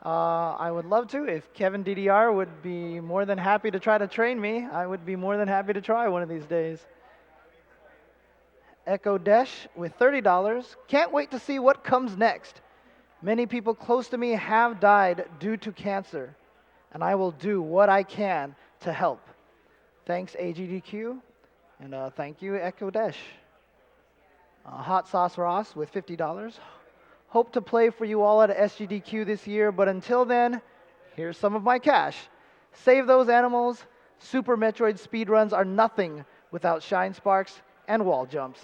I would love to. If Kevin DDR would be more than happy to try to train me, I would be more than happy to try one of these days. Echo Desh with $30. Can't wait to see what comes next. Many people close to me have died due to cancer, and I will do what I can to help. Thanks, AGDQ, and thank you, Echo Desh. Hot Sauce Ross with $50. Hope to play for you all at SGDQ this year, but until then, here's some of my cash. Save those animals. Super Metroid speedruns are nothing without shine sparks and wall jumps.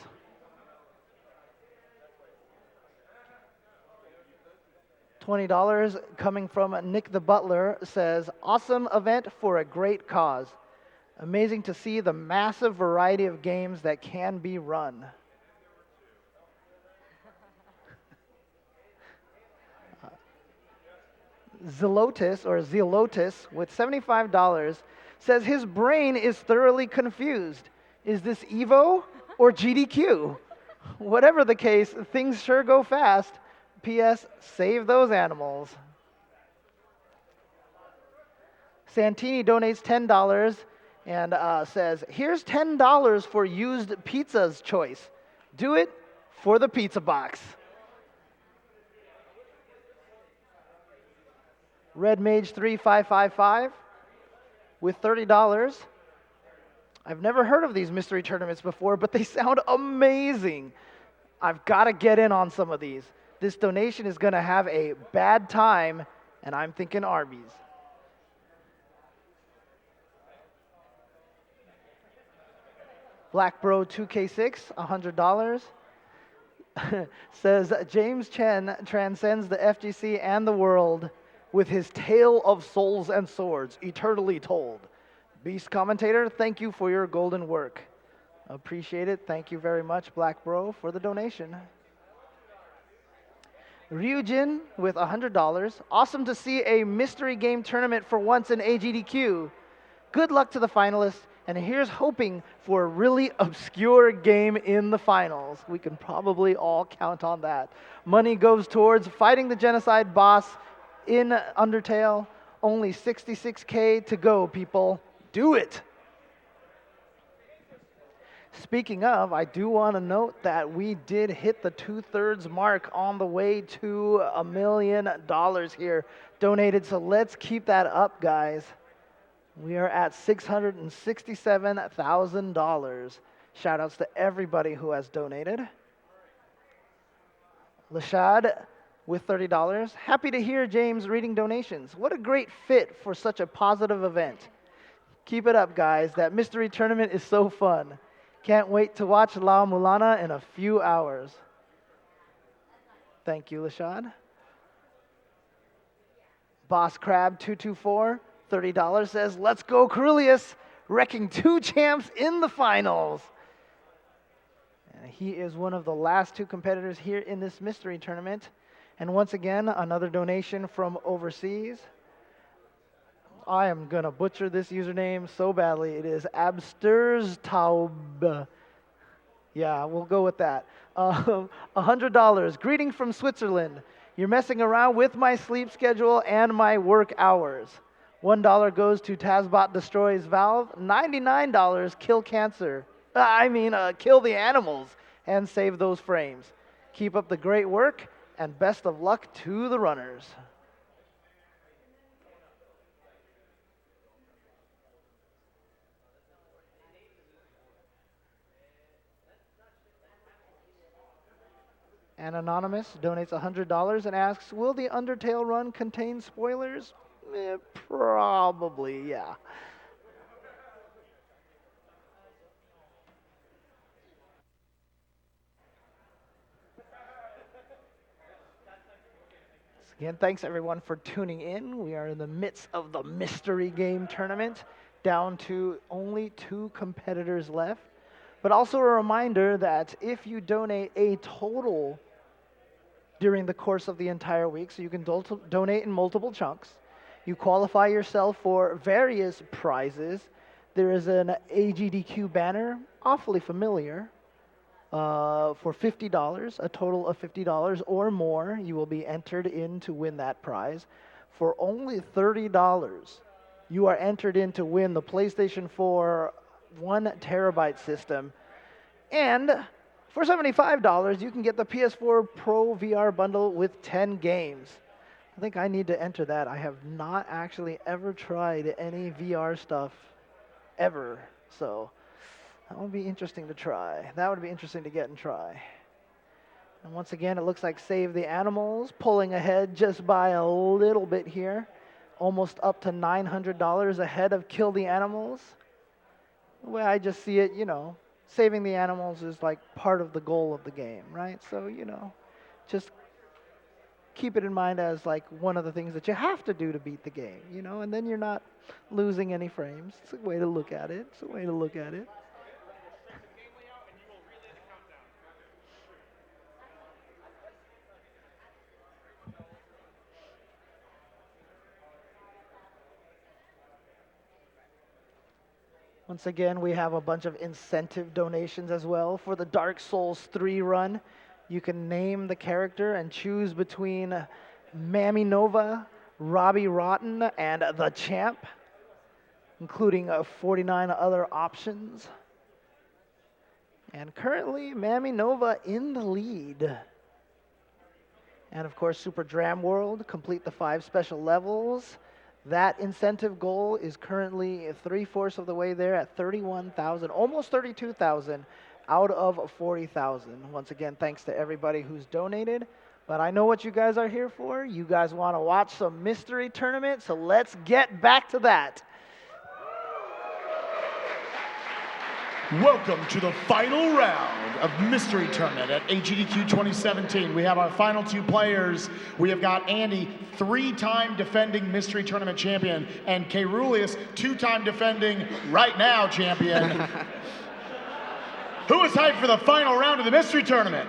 $20 coming from Nick the Butler says, awesome event for a great cause. Amazing to see the massive variety of games that can be run. Zelotus with $75 says his brain is thoroughly confused. Is this Evo or GDQ? Whatever the case, things sure go fast. P.S. Save those animals. Santini donates $10 and says, here's $10 for used pizza's choice. Do it for the pizza box. Red Mage 3555 with $30. I've never heard of these mystery tournaments before, but they sound amazing. I've got to get in on some of these. This donation is going to have a bad time, and I'm thinking Arby's. Black Bro 2K6, $100. Says, James Chen transcends the FGC and the world with his tale of souls and swords, eternally told. Beast Commentator, thank you for your golden work. Appreciate it. Thank you very much, Black Bro, for the donation. Ryujin with $100. Awesome to see a mystery game tournament for once in AGDQ. Good luck to the finalists, and here's hoping for a really obscure game in the finals. We can probably all count on that. Money goes towards fighting the genocide boss in Undertale. Only 66K to go, people. Do it! Speaking of, I do want to note that we did hit the 2/3 mark on the way to $1 million here donated, so let's keep that up, guys. We are at $667,000. Shout outs to everybody who has donated. Lashad with $30. Happy to hear James reading donations. What a great fit for such a positive event. Keep it up, guys. That mystery tournament is so fun. Can't wait to watch La Mulana in a few hours. Thank you, Lashad. Boss Crab 224, $30 says, let's go Caerulius, wrecking 2 champs in the finals. And he is one of the last 2 competitors here in this mystery tournament. And once again, another donation from overseas. I am going to butcher this username so badly. It is Absterstaub. Yeah, we'll go with that. $100. Greeting from Switzerland. You're messing around with my sleep schedule and my work hours. $1 goes to Tazbot Destroys Valve. $99, kill cancer. Kill the animals and save those frames. Keep up the great work and best of luck to the runners. And Anonymous donates $100 and asks, will the Undertale run contain spoilers? Probably, yeah. Again, thanks everyone for tuning in. We are in the midst of the mystery game tournament, down to only 2 competitors left. But also a reminder that if you donate a total during the course of the entire week, so you can donate in multiple chunks, you qualify yourself for various prizes. There is an AGDQ banner, awfully familiar, for $50, a total of $50 or more. You will be entered in to win that prize. For only $30, you are entered in to win the PlayStation 4 1 terabyte system. And for $75, you can get the PS4 Pro VR bundle with 10 games. I think I need to enter that. I have not actually ever tried any VR stuff ever. So that would be interesting to try. That would be interesting to get and try. And once again, it looks like Save the Animals pulling ahead just by a little bit here. Almost up to $900 ahead of Kill the Animals. The way I just see it, you know, saving the animals is like part of the goal of the game, right? So, you know, just keep it in mind as like one of the things that you have to do to beat the game, you know, and then you're not losing any frames. It's a way to look at it. It's a way to look at it. Once again, we have a bunch of incentive donations as well for the Dark Souls 3 run. You can name the character and choose between Mammy Nova, Robbie Rotten, and the Champ, including 49 other options. And currently, Mammy Nova in the lead. And of course, Super Dram World, complete the 5 special levels. That incentive goal is currently 3/4 of the way there at 31,000, almost 32,000 out of 40,000. Once again, thanks to everybody who's donated. But I know what you guys are here for. You guys want to watch some mystery tournament, so let's get back to that. Welcome to the final round of Mystery Tournament at AGDQ 2017. We have our final 2 players. We have got Andy, 3-time defending Mystery Tournament champion, and Caerulius, 2-time defending right now champion. Who is hyped for the final round of the Mystery Tournament?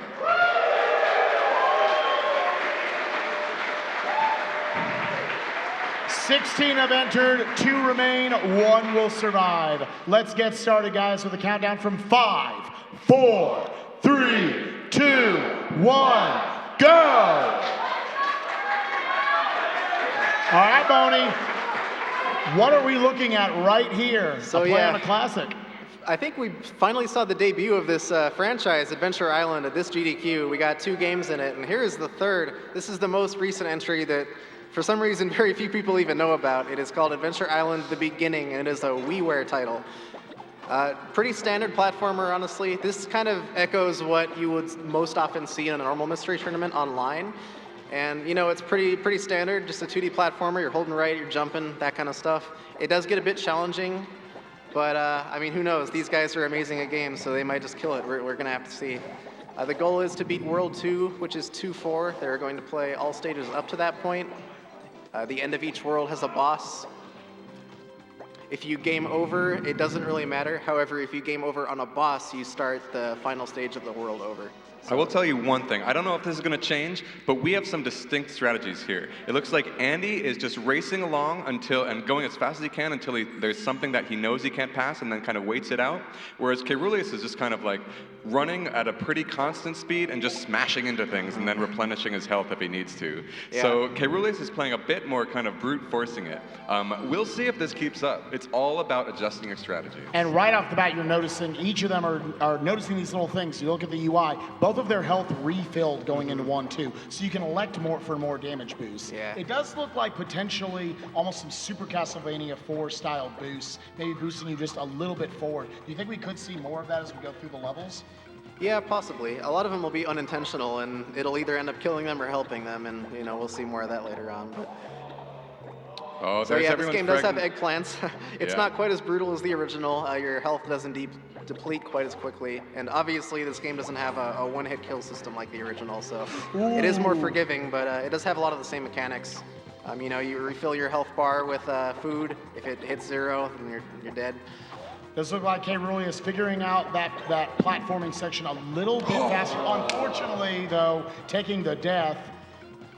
$16 have entered, 2 remain, 1 will survive. Let's get started, guys, with a countdown from 5, 4, 3, 2, 1, go! All right, Bony. What are we looking at right here? So, a play on a classic. I think we finally saw the debut of this franchise, Adventure Island, at this GDQ. We got 2 games in it, and here is the 3rd. This is the most recent entry that, for some reason, very few people even know about. It is called Adventure Island: The Beginning, and it is a WiiWare title. Pretty standard platformer, honestly. This kind of echoes what you would most often see in a normal mystery tournament online. And, you know, it's pretty standard, just a 2D platformer. You're holding right, you're jumping, that kind of stuff. It does get a bit challenging, but, I mean, who knows? These guys are amazing at games, so they might just kill it. We're going to have to see. The goal is to beat World 2, which is 2-4. They're going to play all stages up to that point. The end of each world has a boss. If you game over, it doesn't really matter. However, if you game over on a boss, you start the final stage of the world over. I will tell you one thing. I don't know if this is going to change, but we have some distinct strategies here. It looks like Andy is just racing along and going as fast as he can until there's something that he knows he can't pass and then kind of waits it out. Whereas Caerulius is just kind of like running at a pretty constant speed and just smashing into things and then replenishing his health if he needs to. Yeah. So Caerulius is playing a bit more kind of brute forcing it. We'll see if this keeps up. It's all about adjusting your strategy. And right off the bat, you're noticing each of them are noticing these little things. You look at the UI, both of their health refilled going into 1-2, so you can elect for more damage boosts. Yeah. It does look like potentially almost some Super Castlevania 4 style boosts, maybe boosting you just a little bit forward. Do you think we could see more of that as we go through the levels? Yeah, possibly. A lot of them will be unintentional, and it'll either end up killing them or helping them, and, you know, we'll see more of that later on. But oh, so yeah, this game does have eggplants. It's Yeah. not quite as brutal as the original. Your health doesn't deplete quite as quickly. And obviously this game doesn't have a one-hit kill system like the original, so it is more forgiving, but it does have a lot of the same mechanics. You know, you refill your health bar with food. If it hits 0, then you're dead. Does look like Caerulius figuring out that platforming section a little bit faster. Unfortunately, though, taking the death.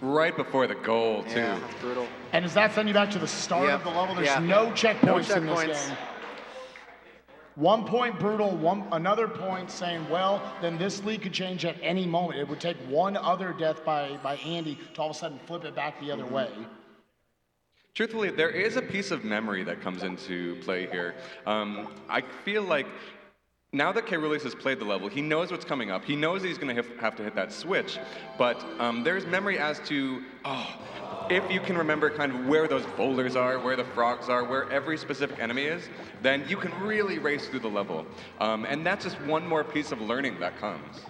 Right before the goal, too. Yeah, that's brutal. And does that send you back to the start of the level? There's no checkpoints in this game. 1 point brutal, another point saying, well, then this lead could change at any moment. It would take one other death by Andy to all of a sudden flip it back the other way. Truthfully, there is a piece of memory that comes into play here. I feel like now that Caerulius has played the level, he knows what's coming up. He knows he's going to have to hit that switch, but there's memory as to, if you can remember kind of where those boulders are, where the frogs are, where every specific enemy is, then you can really race through the level. And that's just one more piece of learning that comes.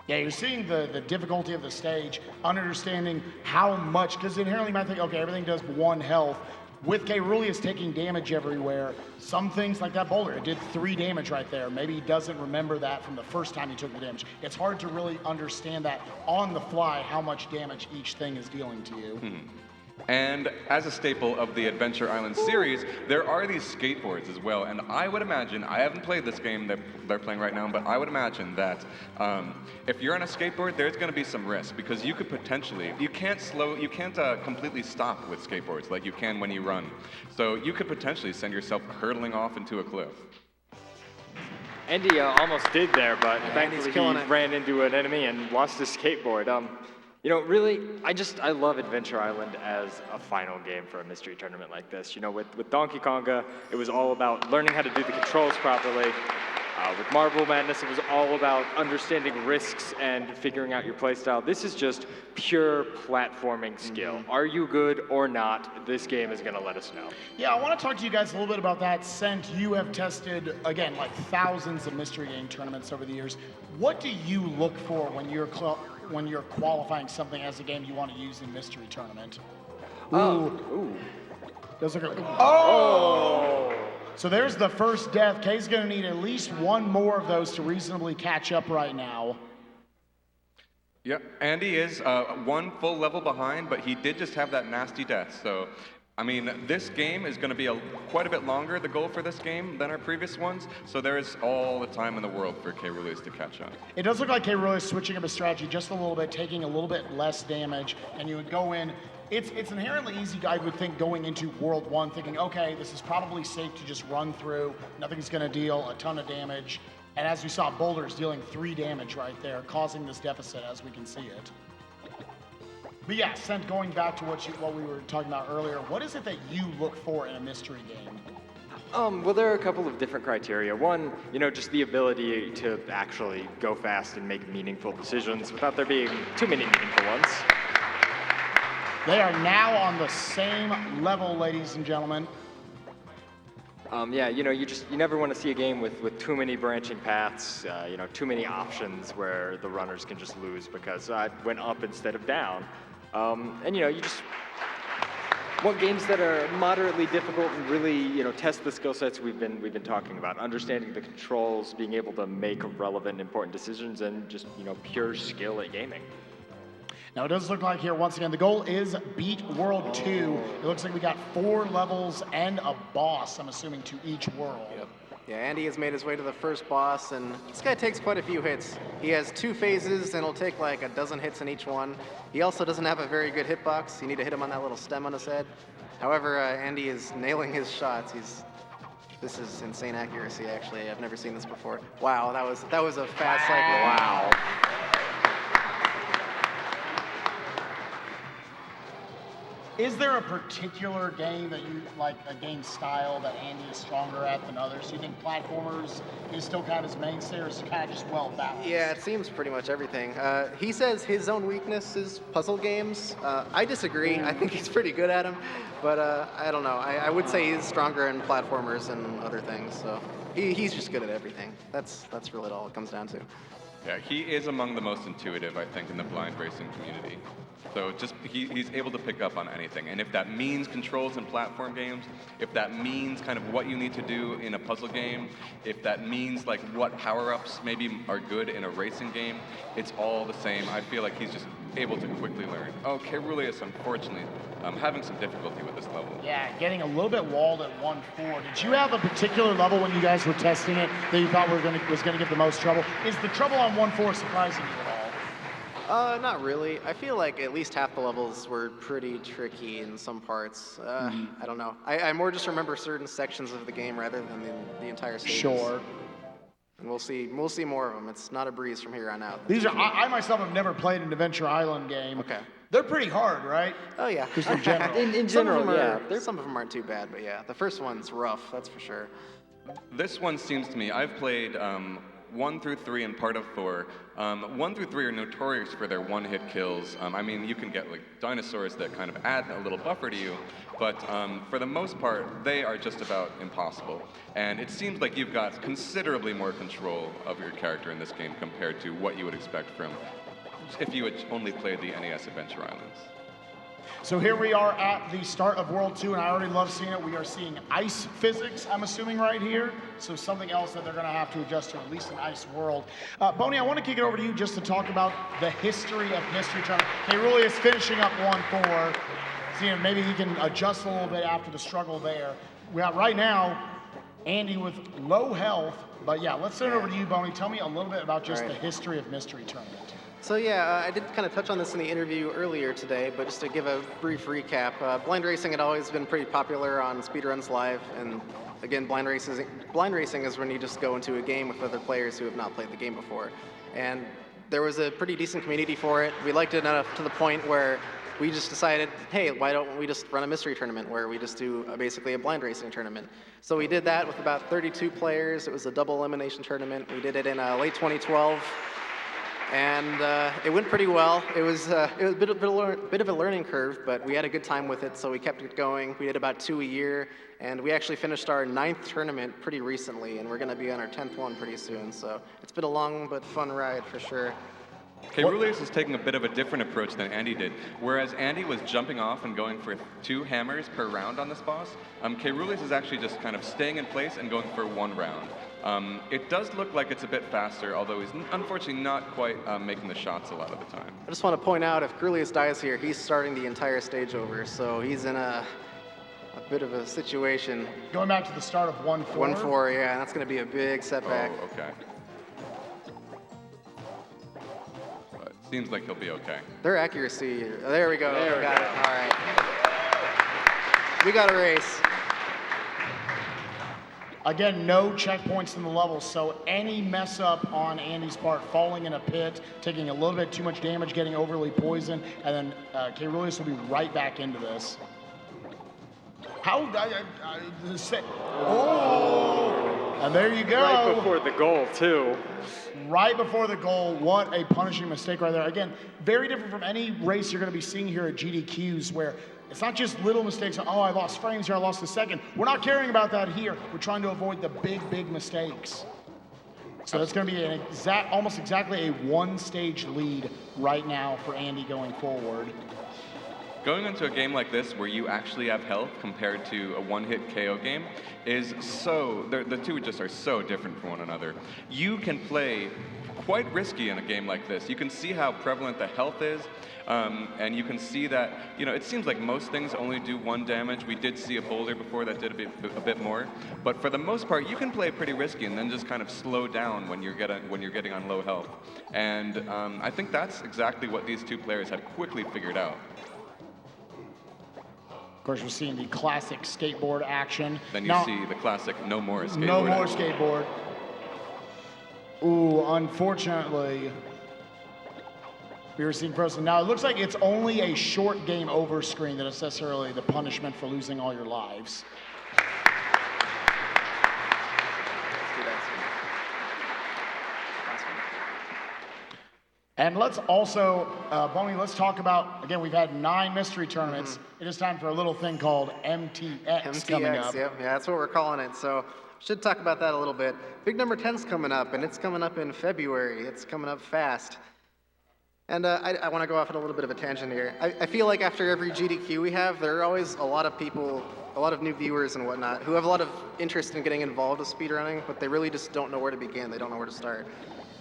Yeah, you're seeing the difficulty of the stage, understanding how much, because inherently you might think, okay, everything does 1 health. With Caerulius taking damage everywhere, some things like that boulder, it did 3 damage right there. Maybe he doesn't remember that from the first time he took the damage. It's hard to really understand that on the fly, how much damage each thing is dealing to you. And as a staple of the Adventure Island series, there are these skateboards as well. And I would imagine, I haven't played this game that they're playing right now, but I would imagine that if you're on a skateboard, there's going to be some risk because you could potentially, you can't completely stop with skateboards like you can when you run. So you could potentially send yourself hurtling off into a cliff. Andy almost did there, but thankfully he killing it. ran into an enemy and lost his skateboard. You know, really, I love Adventure Island as a final game for a mystery tournament like this. You know, with Donkey Konga, it was all about learning how to do the controls properly. With Marble Madness, it was all about understanding risks and figuring out your playstyle. This is just pure platforming skill. Are you good or not? This game is going to let us know. Yeah, I want to talk to you guys a little bit about that. Sent, you have tested, again, like thousands of mystery game tournaments over the years. What do you look for when you're qualifying something as a game you want to use in mystery tournament? Ooh. Those are good. Oh! So there's the first death. Kay's going to need at least 1 more of those to reasonably catch up right now. Yep, Andy is 1 full level behind, but he did just have that nasty death. So, I mean, this game is going to be quite a bit longer, the goal for this game, than our previous ones. So there is all the time in the world for Caerulius to catch up. It does look like Caerulius switching up his strategy just a little bit, taking a little bit less damage, and you would go in. It's inherently easy, I would think, going into World 1, thinking, okay, this is probably safe to just run through. Nothing's going to deal a ton of damage. And as we saw, Boulder's dealing 3 damage right there, causing this deficit as we can see it. But yeah, Sent, going back to what we were talking about earlier, what is it that you look for in a mystery game? Well, there are a couple of different criteria. One, you know, just the ability to actually go fast and make meaningful decisions without there being too many meaningful ones. They are now on the same level, ladies and gentlemen. Yeah, you know, you never want to see a game with too many branching paths, you know, too many options where the runners can just lose because I went up instead of down. And you know, you just want games that are moderately difficult and really, you know, test the skill sets we've been talking about, understanding the controls, being able to make relevant, important decisions, and just, you know, pure skill at gaming. Now, it does look like here, once again, the goal is beat World 2. It looks like we got 4 levels and a boss, I'm assuming, to each world. Yep. Yeah, Andy has made his way to the first boss, and this guy takes quite a few hits. He has 2 phases, and he'll take like a dozen hits in each one. He also doesn't have a very good hitbox. You need to hit him on that little stem on his head. However, Andy is nailing his shots. This is insane accuracy, actually. I've never seen this before. Wow, that was a fast cycle. Wow. Is there a particular game that you like, a game style that Andy is stronger at than others? Do you think platformers is still kind of his mainstay, or is it kind of just well balanced? Yeah, it seems pretty much everything. He says his own weakness is puzzle games. I disagree. I think he's pretty good at them, but I don't know. I would say he's stronger in platformers and other things. So he's just good at everything. That's really all it comes down to. Yeah, he is among the most intuitive, I think, in the blind racing community. So just he's able to pick up on anything. And if that means controls in platform games, if that means kind of what you need to do in a puzzle game, if that means like what power-ups maybe are good in a racing game, it's all the same. I feel like he's just able to quickly learn. Oh, Caerulius, unfortunately, having some difficulty with this level. Yeah, getting a little bit walled at 1-4. Did you have a particular level when you guys were testing it that you thought was going to give the most trouble? Is the trouble on 1-4 surprising you at all? Not really. I feel like at least half the levels were pretty tricky in some parts. I don't know. I more just remember certain sections of the game rather than the entire stage. Sure. And we'll see more of them. It's not a breeze from here on out. These are, I myself have never played an Adventure Island game. Okay. They're pretty hard, right? Oh yeah. Just in general. In general, Some of them aren't too bad, but yeah, the first one's rough, that's for sure. This one seems to me, I've played 1 through 3 and part of 4. 1 through 3 are notorious for their one-hit kills. I mean, you can get like dinosaurs that kind of add a little buffer to you, but for the most part, they are just about impossible. And it seems like you've got considerably more control of your character in this game compared to what you would expect from if you had only played the NES Adventure Islands. So here we are at the start of World 2, and I already love seeing it. We are seeing ice physics, I'm assuming, right here. So something else that they're going to have to adjust to, at least an ice world. Bony, I want to kick it over to you just to talk about the history of Mystery Tournament. Caerulius finishing up 1-4. See, maybe he can adjust a little bit after the struggle there. We got right now Andy with low health. But yeah, let's send it over to you, Bony. Tell me a little bit about just the history of Mystery Tournament. So yeah, I did kind of touch on this in the interview earlier today, but just to give a brief recap, blind racing had always been pretty popular on Speedruns Live, and again, blind racing is when you just go into a game with other players who have not played the game before. And there was a pretty decent community for it. We liked it enough to the point where we just decided, hey, why don't we just run a mystery tournament where we just do basically a blind racing tournament. So we did that with about 32 players. It was a double elimination tournament. We did it in late 2012. And it went pretty well. It was a bit of a learning curve, but we had a good time with it, so we kept it going. We did about 2 a year, and we actually finished our 9th tournament pretty recently, and we're going to be on our 10th one pretty soon. So it's been a long but fun ride for sure. Caerulius is taking a bit of a different approach than Andy did. Whereas Andy was jumping off and going for 2 hammers per round on this boss, Caerulius is actually just kind of staying in place and going for 1 round. It does look like it's a bit faster, although he's unfortunately not quite making the shots a lot of the time. I just want to point out, if Caerulius dies here, he's starting the entire stage over, so he's in a bit of a situation. Going back to the start of 1-4? 1-4, yeah, and that's going to be a big setback. Oh, okay. But seems like he'll be okay. Their accuracy, there we go. There we got it. All right. We got a race. Again, no checkpoints in the level, so any mess up on Andy's part, falling in a pit, taking a little bit too much damage, getting overly poisoned, and then Caerulius will be right back into this. Oh! And there you go. Right before the goal, too. Right before the goal. What a punishing mistake right there. Again, very different from any race you're going to be seeing here at GDQs, where it's not just little mistakes. Oh, I lost frames here, I lost a second. We're not caring about that here. We're trying to avoid the big mistakes. So that's going to be almost exactly a 1-stage lead right now for Andy going forward. Going into a game like this where you actually have health compared to a one-hit KO game is the two just are so different from one another. You can play quite risky in a game like this. You can see how prevalent the health is, and you can see that, it seems like most things only do 1 damage. We did see a boulder before that did a bit more, but for the most part, you can play pretty risky and then just kind of slow down when you're getting on low health. And I think that's exactly what these 2 players had quickly figured out. Of course, we're seeing the classic skateboard action. Then you see the classic no more skateboard. No more skateboard. Ooh, unfortunately, we were seeing frozen. Now, it looks like it's only a short game over screen that is necessarily the punishment for losing all your lives. And let's also, Bony, let's talk about, again, we've had 9 mystery tournaments. It is time for a little thing called MTX coming up. Yep, yeah, that's what we're calling it. So should talk about that a little bit. Big number 10's coming up, and it's coming up in February. It's coming up fast. And I want to go off on a little bit of a tangent here. I feel like after every GDQ we have, there are always a lot of people, a lot of new viewers and whatnot, who have a lot of interest in getting involved with speedrunning, but they really just don't know where to begin. They don't know where to start.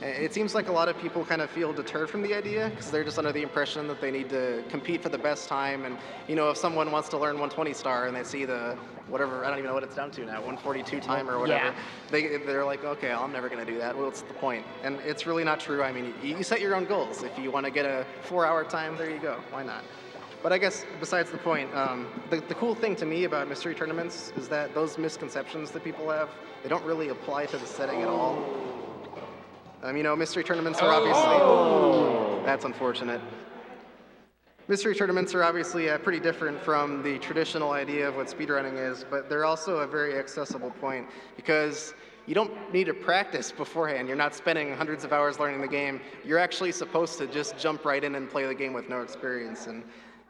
It seems like a lot of people kind of feel deterred from the idea because they're just under the impression that they need to compete for the best time. And, if someone wants to learn 120 star and they see the whatever, I don't even know what it's down to now, 142 time or whatever, they're like, okay, I'm never going to do that. Well, what's the point? And it's really not true. I mean, you set your own goals. If you want to get a 4-hour time, there you go. Why not? But I guess besides the point, the cool thing to me about mystery tournaments is that those misconceptions that people have, they don't really apply to the setting at all. Mystery tournaments are obviously... That's unfortunate. Mystery tournaments are obviously pretty different from the traditional idea of what speedrunning is, but they're also a very accessible point because you don't need to practice beforehand. You're not spending hundreds of hours learning the game. You're actually supposed to just jump right in and play the game with no experience. And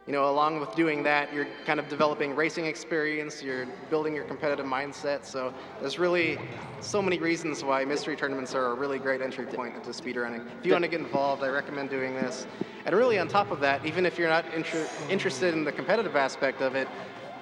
along with doing that, you're kind of developing racing experience, you're building your competitive mindset, so there's really so many reasons why mystery tournaments are a really great entry point into speedrunning. If you want to get involved, I recommend doing this. And really on top of that, even if you're not interested in the competitive aspect of it,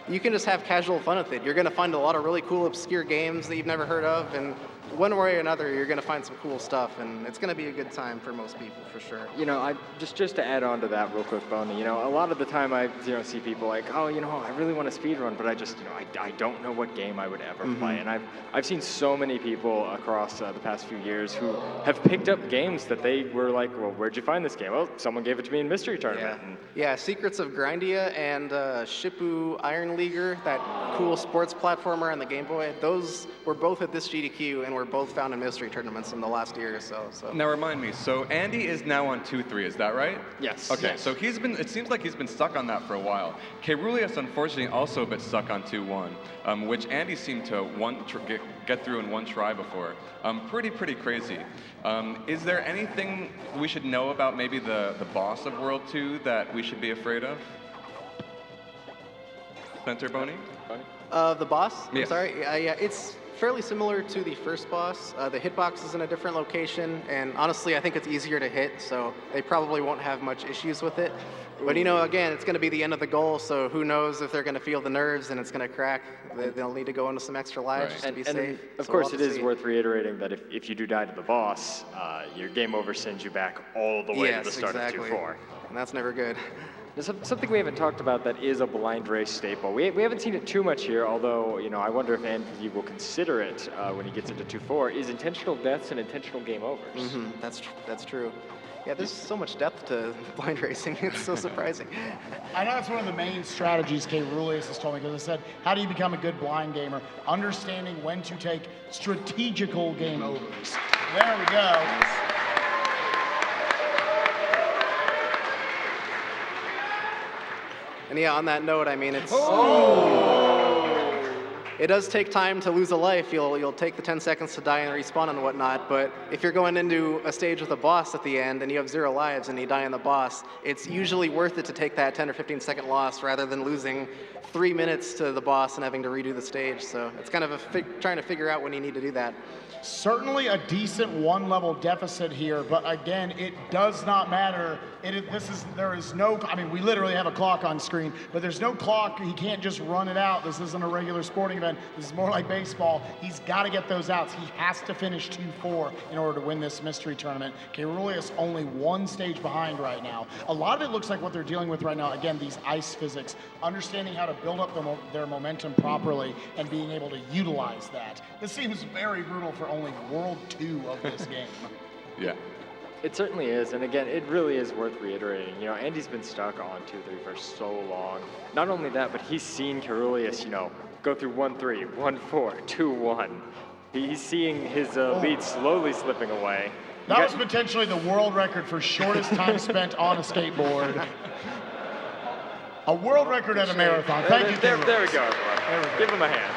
you can just have casual fun with it. You're going to find a lot of really cool, obscure games that you've never heard of, and one way or another, you're going to find some cool stuff, and it's going to be a good time for most people, for sure. I just to add on to that real quick, Bony, a lot of the time I see people like, oh, I really want to speedrun, but I just, I don't know what game I would ever play. And I've seen so many people across the past few years who have picked up games that they were like, well, where'd you find this game? Well, someone gave it to me in Mystery Tournament. Yeah, Secrets of Grindia and Shippu Iron Leaguer, that cool sports platformer on the Game Boy, those were both at this GDQ and were both found in mystery tournaments in the last year or so. Now remind me, so Andy is now on 2-3, is that right? Yes. Okay, Yes. so it seems like he's been stuck on that for a while. Caerulius, unfortunately, also a bit stuck on 2-1, which Andy seemed to get through in one try before. Pretty crazy. Is there anything we should know about maybe the boss of World 2 that we should be afraid of? Spencer, Bony? The boss? Yes. I'm sorry. Yeah, it's fairly similar to the first boss. The hitbox is in a different location, and honestly, I think it's easier to hit, so they probably won't have much issues with it. But again, it's going to be the end of the goal, so who knows if they're going to feel the nerves and it's going to crack. They'll need to go into some extra lives just to be safe. Of So course, we'll it have to is see. worth reiterating that if you do die to the boss, your game over sends you back all the way to the start exactly. of 2-4. And that's never good. There's something we haven't talked about that is a blind race staple. We haven't seen it too much here, although I wonder if Andy will consider it when he gets into 2-4, is intentional deaths and intentional game overs. That's true. Yeah, there's so much depth to blind racing. It's so surprising. I know that's one of the main strategies Caerulius has told me, because I said, how do you become a good blind gamer? Understanding when to take strategical game overs. There we go. And yeah, on that note, I mean, it does take time to lose a life. You'll take the 10 seconds to die and respawn and whatnot, but if you're going into a stage with a boss at the end and you have 0 lives and you die on the boss, it's usually worth it to take that 10 or 15 second loss rather than losing 3 minutes to the boss and having to redo the stage. So it's kind of trying to figure out when you need to do that. Certainly a decent one-level deficit here, but again, it does not matter. There is no, I mean, we literally have a clock on screen, but there's no clock. He can't just run it out. This isn't a regular sporting event. This is more like baseball. He's got to get those outs. He has to finish 2-4 in order to win this mystery tournament. Caerulius only 1 stage behind right now. A lot of it looks like what they're dealing with right now, again, these ice physics, understanding how to build up their momentum properly and being able to utilize that. This seems very brutal for only World 2 of this game. Yeah. It certainly is, and again, it really is worth reiterating. Andy's been stuck on 2-3 for so long. Not only that, but he's seen Caerulius, go through 1-3, 1-4, 2-1. He's seeing his lead slowly slipping away. That was potentially the world record for shortest time spent on a skateboard. A world record at a marathon. Thank you, There we Caerulius. go, everyone. Give him a hand.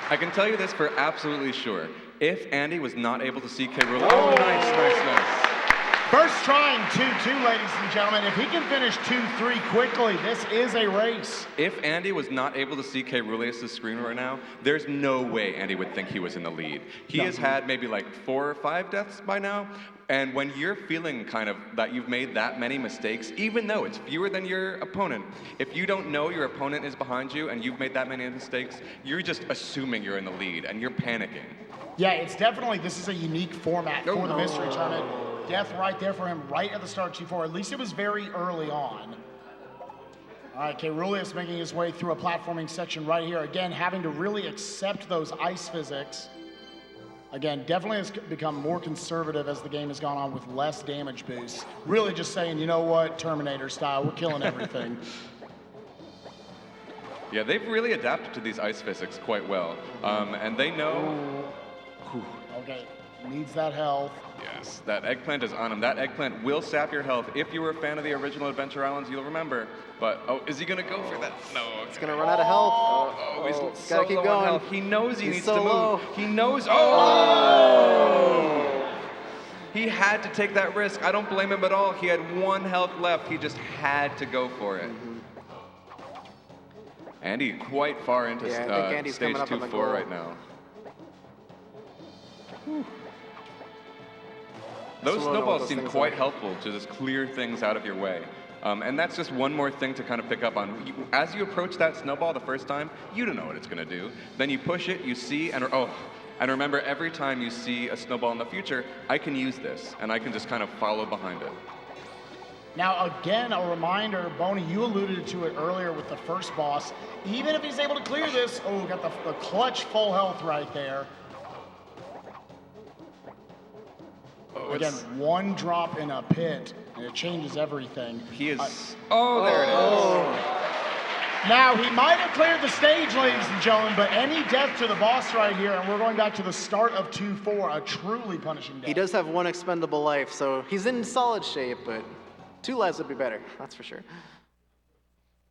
I can tell you this for absolutely sure. If Andy was not able to see Caerulius... Oh, nice. First trying 2-2, ladies and gentlemen. If he can finish 2-3 quickly, this is a race. If Andy was not able to see Caerulius' screen right now, there's no way Andy would think he was in the lead. He has had maybe like 4 or 5 deaths by now, and when you're feeling kind of that you've made that many mistakes, even though it's fewer than your opponent, if you don't know your opponent is behind you and you've made that many mistakes, you're just assuming you're in the lead and you're panicking. Yeah, it's definitely, this is a unique format for the mystery tournament. Death right there for him, right at the start of 2-4. At least it was very early on. All right, Caerulius making his way through a platforming section right here. Again, having to really accept those ice physics. Again, definitely has become more conservative as the game has gone on with less damage boosts. Really just saying, you know what, Terminator style, we're killing everything. Yeah, they've really adapted to these ice physics quite well. And they know... Okay, needs that health. Yes, that eggplant is on him. That eggplant will sap your health. If you were a fan of the original Adventure Islands, you'll remember. But, oh, is he going to go for that? No. It's going to run out of health. Oh, he's so gotta keep low on going. health. He knows he He's needs so to move. low. He knows. Oh! He had to take that risk. I don't blame him at all. He had 1 health left. He just had to go for it. Andy quite far into stage 2-4 right now. Those snowballs seem quite helpful to just clear things out of your way. And that's just one more thing to kind of pick up on. As you approach that snowball the first time, you don't know what it's going to do. Then you push it, you see, and remember, every time you see a snowball in the future, I can use this, and I can just kind of follow behind it. Now, again, a reminder, Bony, you alluded to it earlier with the first boss. Even if he's able to clear this, got the clutch full health right there. Again, 1 drop in a pit, and it changes everything. He is, there it is. Now, he might have cleared the stage, ladies and gentlemen, but any death to the boss right here, and we're going back to the start of 2-4, a truly punishing death. He does have 1 expendable life, so he's in solid shape, but 2 lives would be better, that's for sure.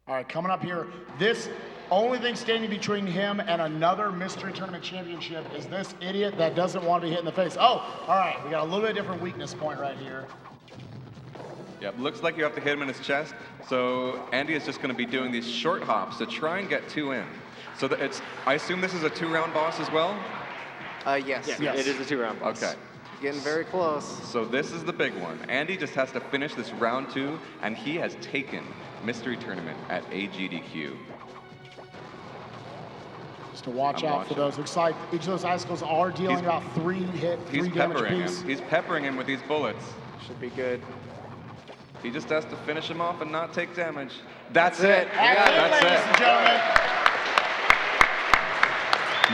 All right, coming up here, this only thing standing between him and another Mystery Tournament Championship is this idiot that doesn't want to be hit in the face. Oh, all right, we got a little bit different weakness point right here. Yep, looks like you have to hit him in his chest. So Andy is just going to be doing these short hops to try and get 2 in. So that I assume this is a 2-round boss as well? Yes. Yes. It is a 2-round boss. Okay. Getting very close. So this is the big one. Andy just has to finish this round 2, and he has taken Mystery Tournament at AGDQ. Just to watch out for those. Looks like each of those icicles are dealing about 3 damage apiece. He's peppering him with these bullets. Should be good. He just has to finish him off and not take damage. That's it. That's it, ladies and gentlemen.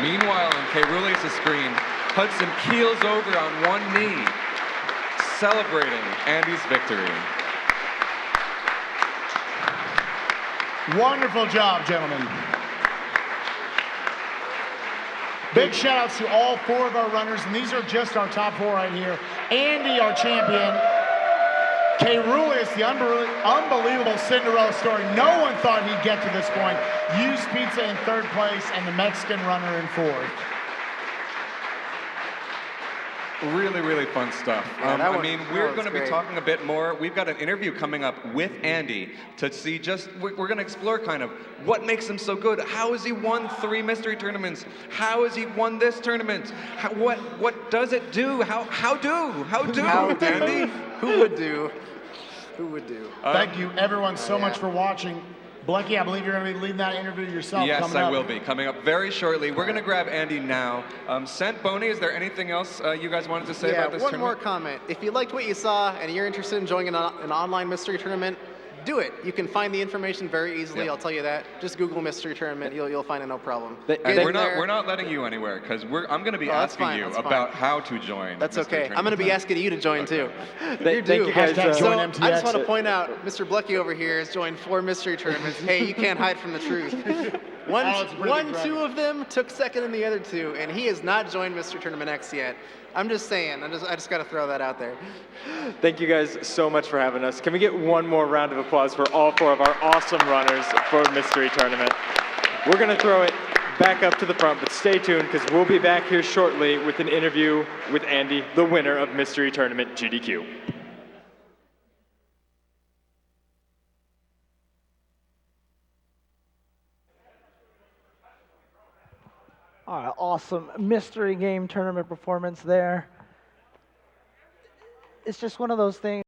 Meanwhile, on Caerulius' screen, Hudson keels over on 1 knee, celebrating Andy's victory. Wonderful job, gentlemen. Big shout outs to all 4 of our runners, and these are just our top 4 right here. Andy, our champion. Caerulius, the unbelievable Cinderella story. No one thought he'd get to this point. UsedPizza in 3rd place, and the Mexican runner in 4th. Really, really fun stuff. Yeah, we're going to be talking a bit more. We've got an interview coming up with Andy to see we're going to explore kind of what makes him so good. How has he won 3 mystery tournaments? How has he won this tournament? What does it do? How do, Andy? Who would do? Who would do? Thank you, everyone, so much for watching. Blechy, I believe you're going to be leading that interview yourself. Yes, I will be. Coming up very shortly. We're going to grab Andy now. Bony, is there anything else you guys wanted to say about this tournament? Yeah, one more comment. If you liked what you saw and you're interested in joining an online mystery tournament, do it. You can find the information very easily. I'll tell you that. Just Google mystery tournament. You'll find it no problem. And we're not letting you anywhere because I'm going to be asking you about how to join. That's okay. I'm going to be asking you to join too. Thank you guys. So I just want to point out, Mr. Blechy over here has joined 4 mystery tournaments. Hey, you can't hide from the truth. Two of them took 2nd in the other 2, and he has not joined Mystery Tournament X yet. I'm just saying. I just got to throw that out there. Thank you guys so much for having us. Can we get one more round of applause for all 4 of our awesome runners for Mystery Tournament? We're going to throw it back up to the front, but stay tuned because we'll be back here shortly with an interview with Andy, the winner of Mystery Tournament GDQ. All right, awesome mystery game tournament performance there. It's just one of those things.